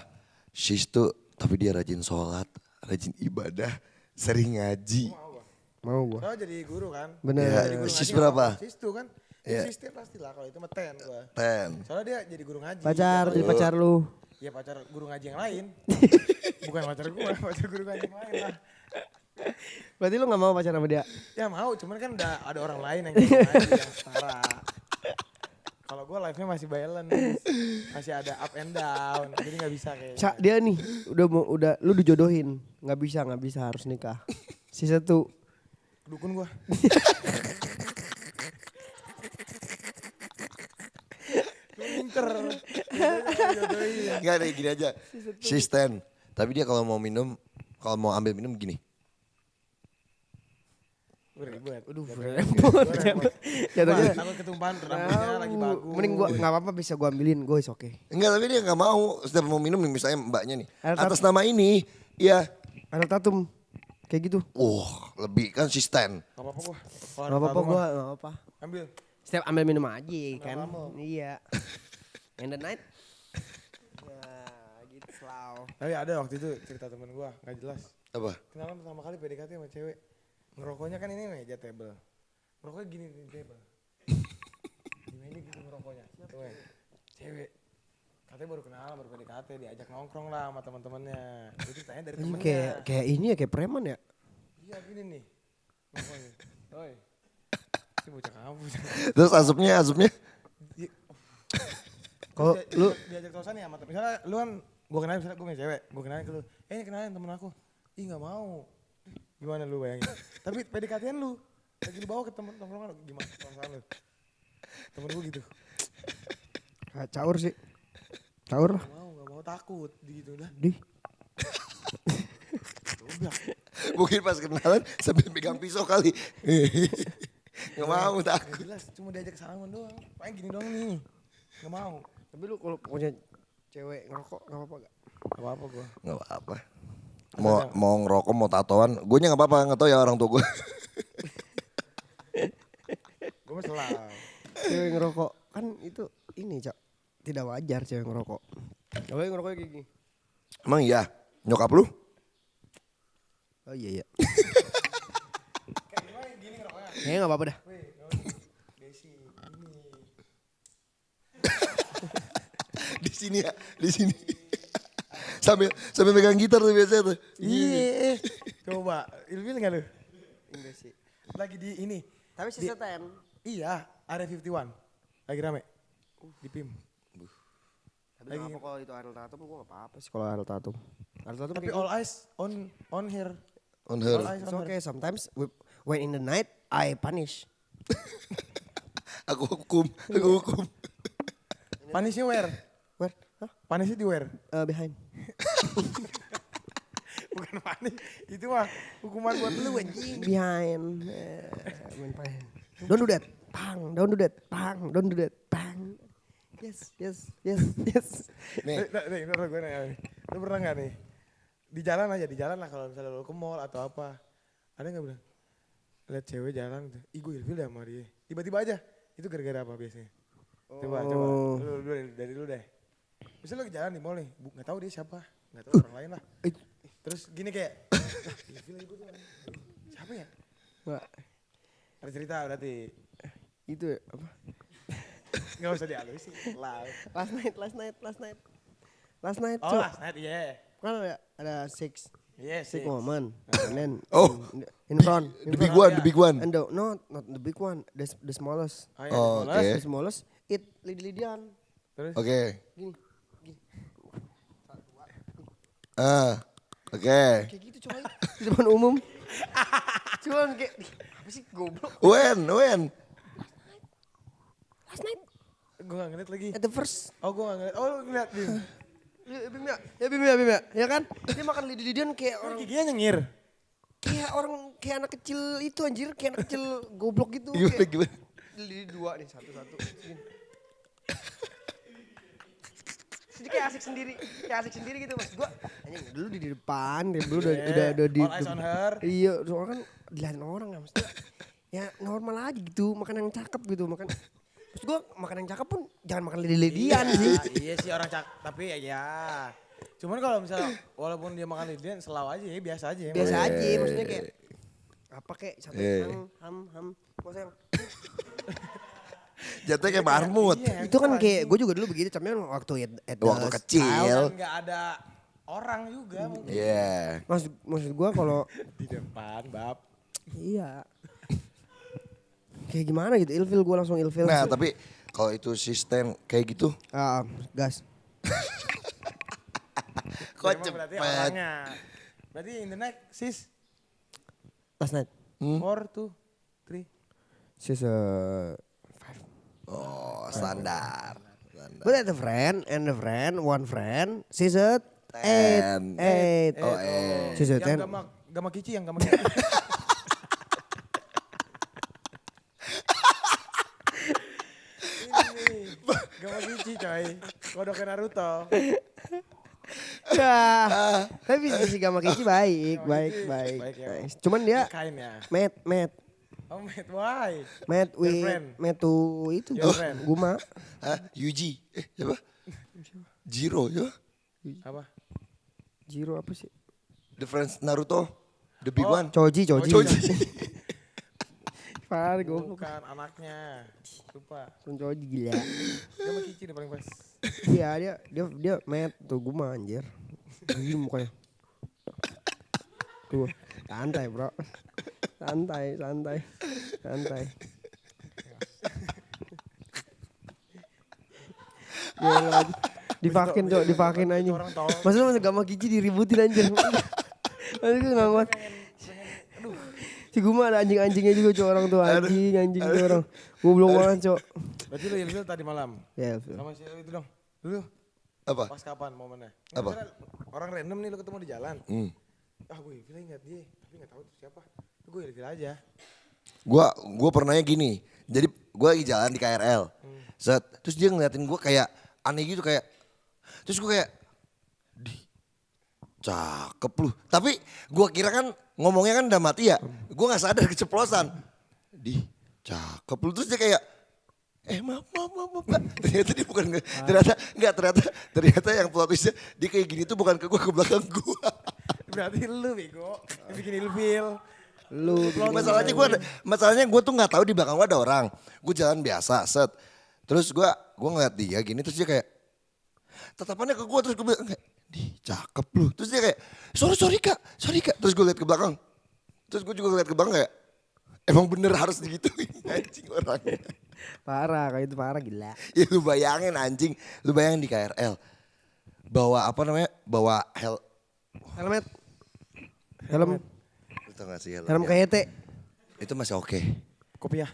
Speaker 1: sis tuh tapi dia rajin sholat, rajin ibadah, sering ngaji.
Speaker 3: Mau gua.
Speaker 2: Soalnya jadi guru kan.
Speaker 3: Bener.
Speaker 1: Ya,
Speaker 2: Jadi guru
Speaker 1: sis
Speaker 2: ngaji nggak
Speaker 1: berapa?
Speaker 2: apa-apa. Sis tuh kan.
Speaker 1: Iya.
Speaker 2: Sis tuh pasti lah kalau itu mah 10 gua.
Speaker 1: Ten.
Speaker 2: Soalnya dia jadi guru ngaji.
Speaker 3: Pacar,
Speaker 2: Dia
Speaker 3: jadi
Speaker 2: tuh-
Speaker 3: pacar lu.
Speaker 2: Ya pacar guru ngaji yang lain. Bukan pacar gua, pacar guru ngaji yang lain lah.
Speaker 3: Berarti lu gak mau pacaran sama dia?
Speaker 2: Ya mau, cuman kan udah ada orang lain yang guru ngaji yang setara. Kalau gua life-nya masih balance. Masih ada up and down. Jadi gak bisa kayaknya.
Speaker 3: Cak dia nih udah lu dijodohin. Gak bisa harus nikah. Sisa tuh.
Speaker 2: Dukun gua. Lu pinter. Jodohin.
Speaker 1: Enggak nih gini aja. Asisten. Tapi dia kalau mau minum, kalau mau ambil minum gini.
Speaker 2: Gue ribet.
Speaker 3: Aduh,
Speaker 2: Jatuhnya.
Speaker 3: repot.
Speaker 2: Gua repot.
Speaker 3: Jatuhnya.
Speaker 2: Takut ketumpahan rambutnya lagi bagus.
Speaker 3: Mending gua gak apa-apa bisa gua ambilin. Gue is oke.
Speaker 1: Enggak, tapi dia enggak mau. Setiap mau minum nih, misalnya mbaknya nih.
Speaker 3: Air
Speaker 1: Atas nama ini, ya.
Speaker 3: Ariel Tatum. Kayak gitu.
Speaker 1: Lebih kan asisten.
Speaker 2: Gak apa-apa gua.
Speaker 3: Gak apa-apa gua, gak apa-apa.
Speaker 2: Ambil.
Speaker 3: Setiap ambil minum aja kan.
Speaker 2: lama.
Speaker 3: Iya. In the night. Nah, gitu selalu.
Speaker 2: Tapi ada waktu itu cerita temen gua, gak jelas.
Speaker 1: Apa?
Speaker 2: Kenalan pertama kali PDKT sama cewek. Ngerokoknya kan ini meja table. Ngerokoknya gini di table. Di meja gitu ngerokoknya. Tuh, cewek. Katanya baru kenalan, baru PDKT, diajak nongkrong lah sama teman-temannya. Itu tanya dari temennya.
Speaker 3: Kayak ini ya, kayak preman ya.
Speaker 2: Iya gini nih. Nongkrongnya. Oi. Ini bocah kamu.
Speaker 1: Terus asupnya?
Speaker 2: Di-
Speaker 3: Kalau
Speaker 2: Terus
Speaker 3: lu
Speaker 2: diajak tosan nih sama misalnya lu kan gua kenalin misalnya gua punya cewek, gua kenalin ke lu. Ini kenalin temen aku. Ih enggak mau. Gimana lu bayangin? Tapi PDKT-an lu lagi lu bawa ke temen tongkrongan gimana perasaan lu? Temen gua gitu.
Speaker 3: caur sih. Caur lah.
Speaker 2: Enggak mau takut gitu dah.
Speaker 3: Dih.
Speaker 2: Udah.
Speaker 1: Mungkin pas kenalan sambil pegang pisau kali. Nggak mau takut.
Speaker 2: Jelas cuma diajak salaman doang. Paling gini doang nih. Enggak mau.
Speaker 3: Tapi lu kalau punya cewek ngerokok gak apa-apa gak?
Speaker 2: Gak apa-apa gua.
Speaker 1: Nggak apa-apa. Mau ngerokok, mau tatoan. Gue nya nggak apa-apa, nggak tahu ya orang tua gue.
Speaker 2: Gua mah selalu.
Speaker 3: Cewek ngerokok kan itu ini Cak. Tidak wajar cewek ngerokok. Cewek ngerokoknya kayak gini.
Speaker 1: Emang iya? Nyokap lu?
Speaker 3: Oh iya.
Speaker 2: Kayak gimana gini ngerokoknya?
Speaker 3: Kayaknya gak apa-apa dah.
Speaker 2: Weh, Desi, ini.
Speaker 1: Di sini ya, di sini. sambil megang gitar tuh biasanya tuh.
Speaker 2: Iya. Coba, ilfil enggak lu?
Speaker 3: Enggak sih.
Speaker 2: Lagi di ini.
Speaker 3: Tapi sisa 10.
Speaker 2: Iya, Area 51. Lagi rame. Di PIM.
Speaker 3: Tapi gak apa kalau itu Ariel Tatum gue gak apa-apa sih kalau Ariel Tatum. Ariel Tatum
Speaker 2: Tapi
Speaker 3: kayak
Speaker 2: all eyes on her.
Speaker 1: On her.
Speaker 2: All eyes
Speaker 3: it's
Speaker 2: on her.
Speaker 3: okay sometimes when in the night I punish.
Speaker 1: Aku hukum.
Speaker 2: Punishnya where?
Speaker 3: Where? Hah?
Speaker 2: Punishnya di where?
Speaker 3: Behind.
Speaker 2: Bukan punish. Itu mah hukuman buat lu anjing.
Speaker 3: Behind. Main behind. Don't do that. Pang. bang, don't do that, bang, don't do that, bang. Yes.
Speaker 2: Nih, gue nanya nih. Lu pernah gak nih? Di jalan lah kalau misalnya lu ke mall atau apa. Ada gak bilang, lihat cewek jalan gitu. Ih gue ilfil deh sama dia. Tiba-tiba aja. Itu gara-gara apa biasanya? Coba. Lu dari lu deh. Misalnya lu lagi jalan di mall nih. Gak tahu dia siapa. Gak tahu orang lain lah. Terus gini kayak, ilfil gue tuh. Siapa ya?
Speaker 3: Wah,
Speaker 2: Ada cerita berarti.
Speaker 3: itu apa?
Speaker 2: Gak usah dihalusin.
Speaker 3: Last night.
Speaker 2: Oh
Speaker 3: Cok.
Speaker 2: last night, iya.
Speaker 3: Kan ada six
Speaker 2: Yes,
Speaker 3: woman. And then
Speaker 1: Oh,
Speaker 3: in front.
Speaker 1: The big one.
Speaker 3: And not the big one, the smallest.
Speaker 1: Oh, oke.
Speaker 3: The smallest, it lidi-lidian.
Speaker 2: Terus?
Speaker 1: Oke.
Speaker 3: Gini.
Speaker 1: Oke.
Speaker 3: Kayak gitu coy. Di depan umum. Cuman kayak, apa sih goblok.
Speaker 1: When?
Speaker 3: Last night,
Speaker 2: Gue gak ngeliat lagi.
Speaker 3: at the first.
Speaker 2: Oh gue gak ngeliat. Oh lu ngeliat Bim.
Speaker 3: Bim ya. Ya kan? Dia makan lidi-lidian kayak orang,
Speaker 2: Giginya nyengir.
Speaker 3: kayak anak kecil itu anjir. Kayak anak kecil goblok gitu.
Speaker 1: Gimana?
Speaker 3: Lidi dua nih, satu-satu. Jadi kayak asik sendiri gitu mas. Gua anjing dulu di depan, dia dulu udah di.
Speaker 2: All eyes on her.
Speaker 3: Iya, soalnya kan dilihatin orang ya maksudnya. Ya normal aja gitu, makan yang cakep gitu, makan. Terus gua makan yang cakep pun jangan makan lidi-lidian sih.
Speaker 2: Iya sih orang tapi ya. Cuman kalau misalnya walaupun dia makan lidian selalu aja ya biasa aja ya.
Speaker 3: Biasa aja, maksudnya kayak apa kayak satu ham. Maksudnya yang
Speaker 1: Jatuhnya kayak marmut.
Speaker 2: Iya,
Speaker 3: itu kan kayak gue juga dulu begitu, cuman waktu at the
Speaker 1: Waktu kecil.
Speaker 2: Dan gak ada orang juga mungkin.
Speaker 1: Iya.
Speaker 3: Maksud gue kalau
Speaker 2: Di depan bab.
Speaker 3: iya kayak gimana gitu, ilfil gue langsung ilfil.
Speaker 1: Nah tapi kalau itu sistem kayak gitu.
Speaker 3: Gas.
Speaker 1: Kok
Speaker 2: Emang berarti
Speaker 1: cepet?
Speaker 2: orangnya. Berarti in the night sis.
Speaker 3: Last night.
Speaker 2: 4, 2, 3.
Speaker 3: She's
Speaker 1: Oh standar.
Speaker 3: but at a friend, one friend, she's a
Speaker 1: 10.
Speaker 3: 8.
Speaker 1: Oh,
Speaker 3: She's a 10.
Speaker 2: Yang gama kici, yang gama kici. Ini gama kici coy. Kodoknya Naruto.
Speaker 3: Ya, tapi si Gama Kici baik.
Speaker 2: Baik ya.
Speaker 3: Cuman dia
Speaker 2: Kain ya.
Speaker 3: met
Speaker 2: Oh mate, why?
Speaker 3: with metu itu
Speaker 2: Girlfriend.
Speaker 3: Guma.
Speaker 1: Hah? Yuji? Siapa? Jiro ya?
Speaker 2: Apa?
Speaker 3: Jiro apa sih?
Speaker 1: The Friends Naruto? The big
Speaker 2: Oh.
Speaker 1: one?
Speaker 3: Choji.
Speaker 1: Choji.
Speaker 3: Parah goblok.
Speaker 2: Bukan anaknya. Lupa.
Speaker 3: Choji gila.
Speaker 2: Gama kici deh paling pas.
Speaker 3: Iya dia met tuh Guma anjir. Gini mukanya. Tuh, santai bro. Santai. Gila. Divakin anjing.
Speaker 2: Orang tahu.
Speaker 3: Maksudnya masa Gama Kici diributin anjir. Maksudnya gue gak kuat. Si Guma ada anjing-anjingnya juga cok, orang tuh anjing tuh orang. Goblok banget cok.
Speaker 2: Berarti lu ilfil tadi malam.
Speaker 3: Ya,
Speaker 2: Sama si itu dong. Lu
Speaker 1: Apa?
Speaker 2: pas kapan momennya?
Speaker 1: Apa?
Speaker 2: Misalnya orang random nih lu ketemu di jalan. Ah gue ilfil ingat dia, tapi gak tahu itu siapa. Gue ilfil aja.
Speaker 1: Gua pernahnya gini. Jadi gua lagi jalan di KRL. Set, terus dia ngeliatin gua kayak aneh gitu kayak. Terus gua kayak cakep lu. Tapi gua kira kan ngomongnya kan udah mati ya. Gua gak sadar keceplosan. Cakep lu. Terus dia kayak maaf. Ternyata dia bukan, ternyata yang plot twistnya dia kayak gini tuh bukan ke gua, ke belakang gua.
Speaker 2: Berarti lu bego, yang bikin ilfil.
Speaker 1: Masalahnya gue tuh nggak tahu di belakang gue ada orang. Gue jalan biasa, set. Terus gue ngeliat dia gini, terus dia kayak tatapannya ke gue, terus gue bilang kayak, cakep lu. Terus dia kayak, sorry kak. Terus gue liat ke belakang. Terus gue juga liat ke belakang kayak, emang bener harus digituin anjing orangnya.
Speaker 3: parah kayak itu parah gila.
Speaker 1: Ya lu bayangin anjing, lu bayangin di KRL. Bawa apa namanya,
Speaker 3: Helm.
Speaker 1: Lu tau gak sih
Speaker 3: Helm KYT.
Speaker 1: Itu masih oke.
Speaker 2: Kopiah.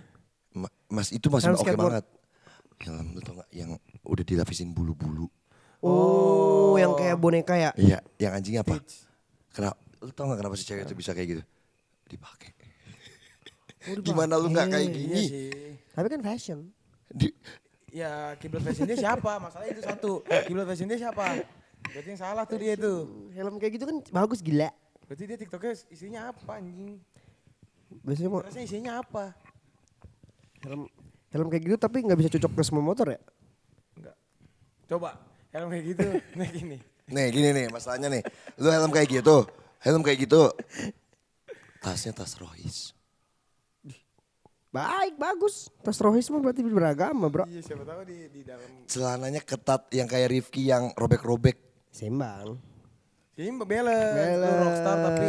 Speaker 1: Mas itu masih
Speaker 3: Helm
Speaker 1: oke
Speaker 3: skateboard.
Speaker 1: banget. Helm lu tau gak yang udah dilapisin bulu-bulu.
Speaker 3: Oh, yang kayak boneka ya?
Speaker 1: Iya, yang anjing apa? Kenapa? Lu tau gak kenapa si cewek itu bisa kayak gitu? Dipakai. Gimana lu nggak kayak
Speaker 2: Iya
Speaker 1: gini?
Speaker 2: sih.
Speaker 3: Tapi kan fashion.
Speaker 1: Di-
Speaker 2: Ya kiblat fashion dia siapa? Masalah itu satu. Kiblat fashion dia siapa? Berarti yang salah tuh dia tuh.
Speaker 3: Helm kayak gitu kan bagus gila.
Speaker 2: Berarti dia TikToknya isinya apa anjing?
Speaker 3: Biasanya mau
Speaker 2: Rasanya isinya apa?
Speaker 3: helm helm kayak gitu tapi nggak bisa cocok ke semua motor ya?
Speaker 2: Enggak. Coba helm kayak gitu. Nah gini.
Speaker 1: Nih gini nih masalahnya nih. Lu helm kayak gitu. Helm kayak gitu. Tasnya tas Royce.
Speaker 3: Baik, bagus. Tas Rohis mah berarti beragama, bro.
Speaker 2: Iya siapa tahu di dalam.
Speaker 1: Celananya ketat yang kayak Rifki yang robek-robek.
Speaker 3: Sembang.
Speaker 2: Ini balance. Lu rockstar tapi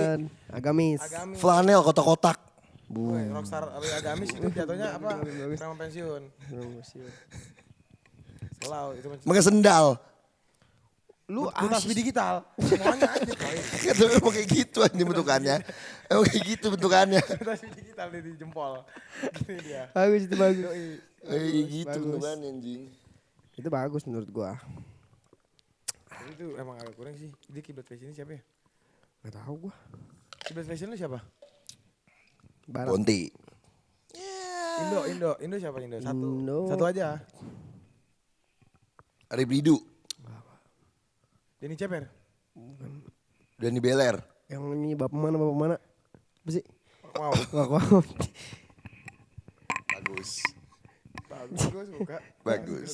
Speaker 3: agamis.
Speaker 2: agamis.
Speaker 1: Flanel kotak-kotak.
Speaker 2: Woy, rockstar tapi agamis itu jatuhnya apa? Preman pensiun. Selau itu pensiun.
Speaker 1: Pakai sendal.
Speaker 3: Lu
Speaker 2: Tasbih digital. Semuanya aja coy.
Speaker 1: Kan emang kayak gitu aja bentukannya. Emang kayak gitu bentukannya.
Speaker 2: Tasbih digital di jempol. Gini dia.
Speaker 3: bagus itu bagus.
Speaker 1: Kayak gitu
Speaker 3: bagus.
Speaker 1: bentukannya anjing.
Speaker 3: Itu bagus menurut gua.
Speaker 2: Tapi itu emang agak kurang sih. Dia kiblat fashion ini siapa ya?
Speaker 3: Gak tahu gua.
Speaker 2: Kiblat fashion lu siapa?
Speaker 3: Barat.
Speaker 1: Bonti.
Speaker 2: Indo siapa Indo? Satu.
Speaker 3: Indo.
Speaker 2: Satu aja.
Speaker 1: Ari Bridu.
Speaker 2: Denny Ceper.
Speaker 1: Dani Beler.
Speaker 3: Yang ini bapak mana? Apa sih?
Speaker 2: Wow.
Speaker 3: Wow.
Speaker 1: Bagus.
Speaker 2: Bagus gue suka.
Speaker 1: Bagus.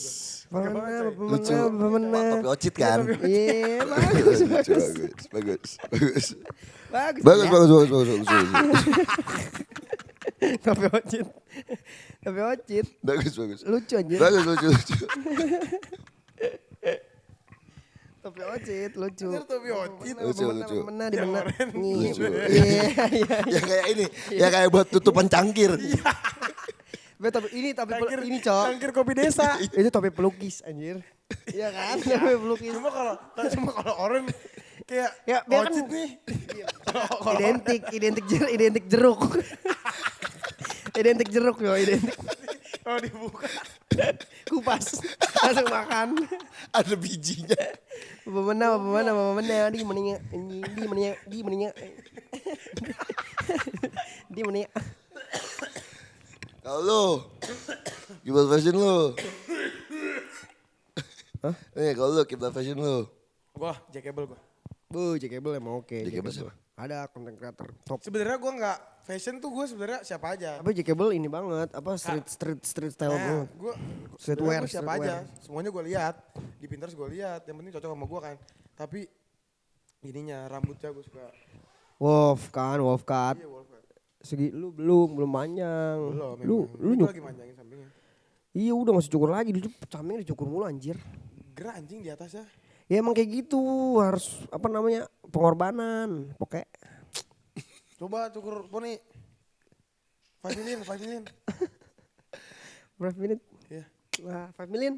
Speaker 3: Lucu.
Speaker 1: Topi ocit kan?
Speaker 3: Iya, bagus.
Speaker 1: Bagus.
Speaker 3: Bagus.
Speaker 1: Bagus.
Speaker 3: Tapi ocit.
Speaker 1: Bagus.
Speaker 3: Lucu anjir.
Speaker 1: Bagus lucu.
Speaker 3: Tapi ocit, lucu.
Speaker 2: Bener Topi Ocit.
Speaker 1: Lucu.
Speaker 3: Mana di mana?
Speaker 1: Lucu.
Speaker 3: Iya.
Speaker 1: Ya kayak ini, ya kayak buat tutupan cangkir.
Speaker 3: Tapi ini cok.
Speaker 2: Cangkir kopi desa.
Speaker 3: Itu topi pelukis anjir. Iya kan? Topi pelukis.
Speaker 2: Cuma kalau orang kayak
Speaker 3: Ya, biar kan-
Speaker 2: Ocit nih.
Speaker 3: Identik jeruk. Identik jeruk yo, identik.
Speaker 2: Kalau dibuka.
Speaker 3: Kupas. Langsung makan.
Speaker 1: Ada bijinya.
Speaker 3: Bapak mana di meninya. Di meninya.
Speaker 1: Kalau lu, kiblat fashion lu.
Speaker 3: Hah?
Speaker 1: Nih kalau lu kiblat fashion lu.
Speaker 2: Gua jackable gua.
Speaker 3: Jackable emang oke.
Speaker 1: Jackable siapa?
Speaker 3: Ada konten creator top.
Speaker 2: Sebenarnya gua nggak fashion tuh gua sebenarnya siapa aja.
Speaker 3: Apa Jackable ini banget, apa street style
Speaker 2: Nah,
Speaker 3: banget.
Speaker 2: gua
Speaker 3: Streetwear,
Speaker 2: sebenarnya gua siapa
Speaker 3: streetwear.
Speaker 2: aja. Semuanya gua lihat. Di Pinterest gua lihat. Yang penting cocok sama gua kan. Tapi ininya rambutnya gua suka.
Speaker 3: Wolf cut.
Speaker 2: Iya Wolf kan.
Speaker 3: Segi lu belum panjang.
Speaker 2: Belum.
Speaker 3: Lu
Speaker 2: Gua
Speaker 3: nyuk.
Speaker 2: lagi manjangin sampingnya.
Speaker 3: Iya udah gak usah cukur lagi, di sampingnya dicukur mulu anjir.
Speaker 2: Gerah anjing di atasnya.
Speaker 3: Ya emang kayak gitu, harus apa namanya pengorbanan. Pokoknya
Speaker 2: Coba cukur poni. 5 million.
Speaker 3: berapa menit?
Speaker 2: Iya.
Speaker 3: Wah, 5 million.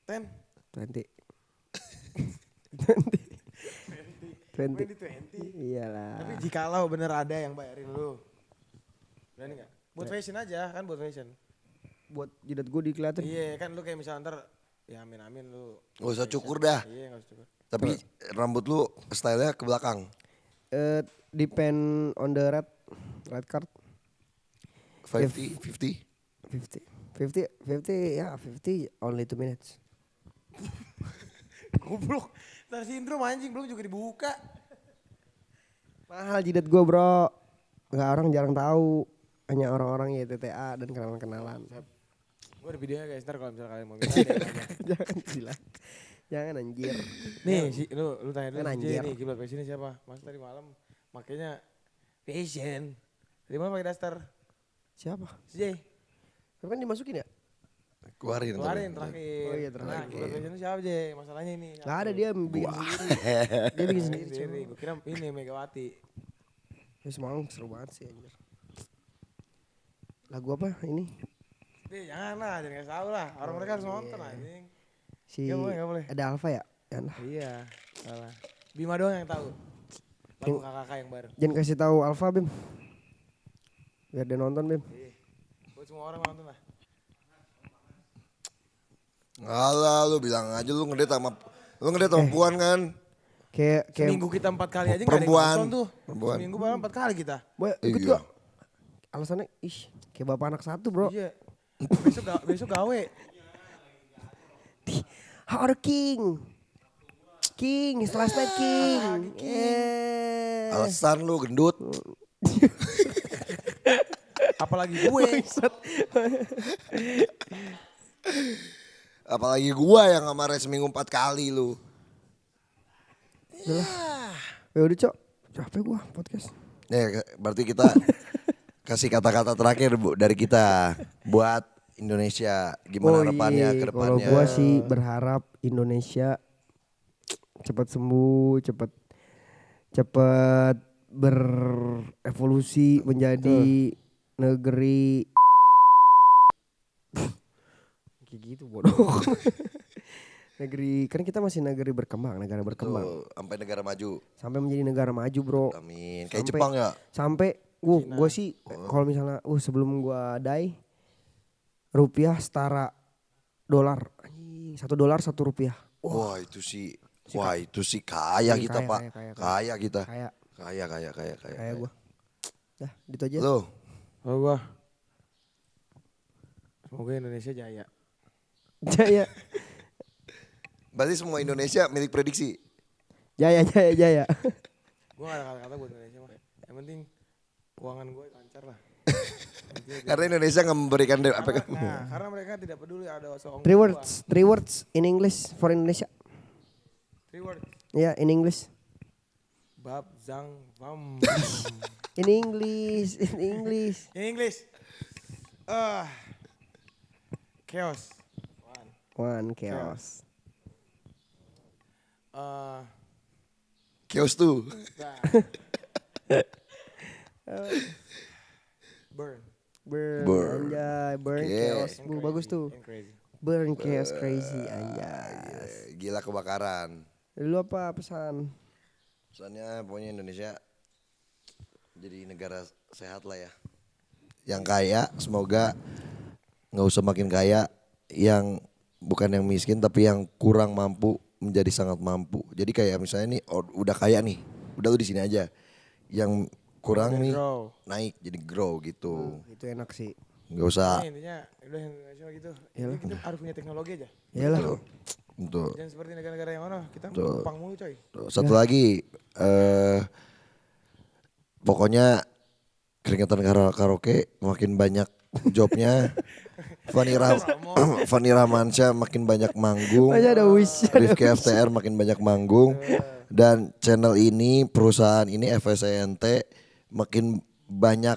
Speaker 2: 10.
Speaker 3: 20. 20.
Speaker 2: 20.
Speaker 3: Iyalah.
Speaker 2: Tapi jikalau bener ada yang bayarin lu. Berani gak? Buat fashion aja kan buat fashion.
Speaker 3: Buat jidat gue dikeliatin.
Speaker 2: Iya kan lu kayak misalnya ntar ya amin lu.
Speaker 1: Gak usah cukur dah.
Speaker 2: Iya gak usah cukur.
Speaker 1: Tapi rambut lu stylenya ke belakang.
Speaker 3: Depend on the red card.
Speaker 1: 50, 50.
Speaker 3: 50 ya 50 only 2 minutes.
Speaker 2: Goblok. Star syndrome anjing belum juga dibuka.
Speaker 3: Mahal jidat gue bro. Nggak orang jarang tahu. Hanya orang-orang ya TTA dan kenalan-kenalan.
Speaker 2: Gue ada videonya guys ntar kalau misalnya kalian mau minta.
Speaker 3: Jangan bilang. Jangan anjir.
Speaker 2: Nih si, lu tanya dulu
Speaker 3: Kan
Speaker 2: si Jay
Speaker 3: anjir.
Speaker 2: nih kiblat fashion siapa? Mas tadi malam makanya fashion. Tadi malam pakai daster.
Speaker 3: Siapa?
Speaker 2: Si Jay.
Speaker 3: Tapi kan dimasukin ya?
Speaker 1: Keluarin.
Speaker 2: Keluarin terakhir.
Speaker 3: Oh iya, terakhir.
Speaker 2: Nah kiblat fashion siapa Jay? Masalahnya ini.
Speaker 3: Gak ada dia bikin sendiri. Dia bikin sendiri.
Speaker 2: Sendiri. Gue kira ini Megawati.
Speaker 3: Ya semalam seru banget sih anjir. Lagu apa ini?
Speaker 2: Jangan lah, jangan kasih tau lah. Orang mereka harus nonton anjing.
Speaker 3: Si
Speaker 2: Gak boleh.
Speaker 3: ada Alfa ya? Jangan lah.
Speaker 2: Iya, salah. Bima doang yang tahu. Lagu kakak yang baru.
Speaker 3: Jangan kasih tahu Alfa Bim. Biar dia nonton Bim.
Speaker 2: Iya. Buat semua orang nonton lah.
Speaker 1: Alah lu bilang aja lu ngedate sama puan kan.
Speaker 3: Kayak
Speaker 2: Seminggu kita 4 kali aja nggak ada yang
Speaker 1: Perempuan.
Speaker 2: nonton tuh.
Speaker 1: Perempuan.
Speaker 2: Seminggu malah 4 kali kita.
Speaker 3: Boy, ikut
Speaker 1: Iya.
Speaker 3: gak? alasannya kayak bapak anak satu bro.
Speaker 2: Iya. Besok gawe.
Speaker 3: How are king? King, last night king.
Speaker 1: Alasan lu gendut.
Speaker 2: Apalagi gue.
Speaker 1: Apalagi gua yang kemarin seminggu 4 kali lu.
Speaker 3: Ya udah cok, capek gua podcast.
Speaker 1: Ya berarti kita kasih kata-kata terakhir Bu dari kita buat Indonesia. Gimana harapannya ke
Speaker 3: Kalau
Speaker 1: depannya?
Speaker 3: gua sih berharap Indonesia cepat sembuh, cepat berevolusi menjadi negeri kayak gitu bodoh. Negeri kan kita masih negara berkembang.
Speaker 1: Tuh, sampai negara maju.
Speaker 3: Sampai menjadi negara maju, Bro.
Speaker 1: Amin. Kayak
Speaker 3: Sampai-
Speaker 1: Jepang ya.
Speaker 3: Sampai gua sih kalau misalnya sebelum gua die rupiah setara dolar. Anjing, $1 $1.
Speaker 1: Wah, itu sih. Wah, itu sih kaya
Speaker 3: Iya,
Speaker 1: kita,
Speaker 3: kaya,
Speaker 1: Pak.
Speaker 3: kaya,
Speaker 1: Kaya kita.
Speaker 3: Kayak
Speaker 1: Kaya.
Speaker 3: gua. Dah, gitu aja.
Speaker 1: Lu,
Speaker 2: Oh gua. Semoga Indonesia jaya.
Speaker 3: Jaya.
Speaker 1: berarti semua Indonesia milik prediksi.
Speaker 2: Gua gak ada kata-kata buat Indonesia mah. Yang penting keuangan gue lancar lah.
Speaker 1: Karena Indonesia nggak memberikan apa kan?
Speaker 2: Karena mereka tidak peduli ada seorang
Speaker 3: Three words in English for Indonesia.
Speaker 2: 3 word.
Speaker 3: Ya, in English.
Speaker 2: Bab, zang, vam.
Speaker 3: In English.
Speaker 2: In English. Chaos.
Speaker 3: One chaos.
Speaker 1: Chaos tuh.
Speaker 2: Burn.
Speaker 3: Burn. Anjay, burn
Speaker 1: Oke.
Speaker 3: chaos.
Speaker 2: And
Speaker 3: Bu,
Speaker 2: crazy,
Speaker 3: bagus tuh.
Speaker 2: and crazy.
Speaker 3: Burn chaos crazy anjay.
Speaker 1: Gila kebakaran.
Speaker 3: Lu apa pesan?
Speaker 1: Pesannya pokoknya Indonesia jadi negara sehat lah ya. Yang kaya semoga nggak usah makin kaya, yang bukan yang miskin tapi yang kurang mampu menjadi sangat mampu. Jadi kayak misalnya nih udah kaya nih, udah lu di sini aja. Yang kurang nih
Speaker 2: Grow.
Speaker 1: naik jadi grow gitu.
Speaker 3: Itu enak sih.
Speaker 1: Nggak usah.
Speaker 2: Ini intinya udah Indonesia gitu. Ini kita harus punya teknologi aja.
Speaker 3: Iyalah.
Speaker 1: Untuk
Speaker 2: Jangan seperti negara-negara yang mana kita
Speaker 1: Betul.
Speaker 2: numpang mulu coy.
Speaker 1: satu lagi pokoknya keringetan karaoke makin banyak jobnya. Fanny Ramansyah makin banyak manggung.
Speaker 3: Aja ada wish.
Speaker 1: Rifki FTR makin banyak manggung. Dan channel ini, perusahaan ini FSCNT makin banyak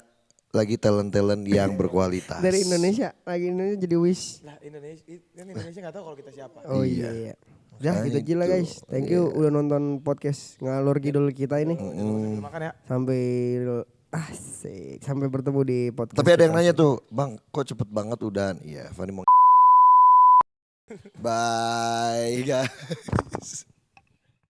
Speaker 1: lagi talent-talent yang berkualitas.
Speaker 3: Dari Indonesia, lagi Indonesia jadi wish.
Speaker 2: Lah Indonesia nggak tahu kalau kita siapa.
Speaker 3: Oh iya. Udah
Speaker 1: Makanya
Speaker 3: gitu aja lah
Speaker 1: itu.
Speaker 3: guys. Thank you udah nonton podcast ngalor ngidul kita ini.
Speaker 2: Makan ya.
Speaker 3: Sampai asik. Sampai bertemu di podcast.
Speaker 1: Tapi ada yang
Speaker 3: kita.
Speaker 1: nanya tuh, Bang, kok cepet banget udahan? Iya, Fanny mau. Bye guys.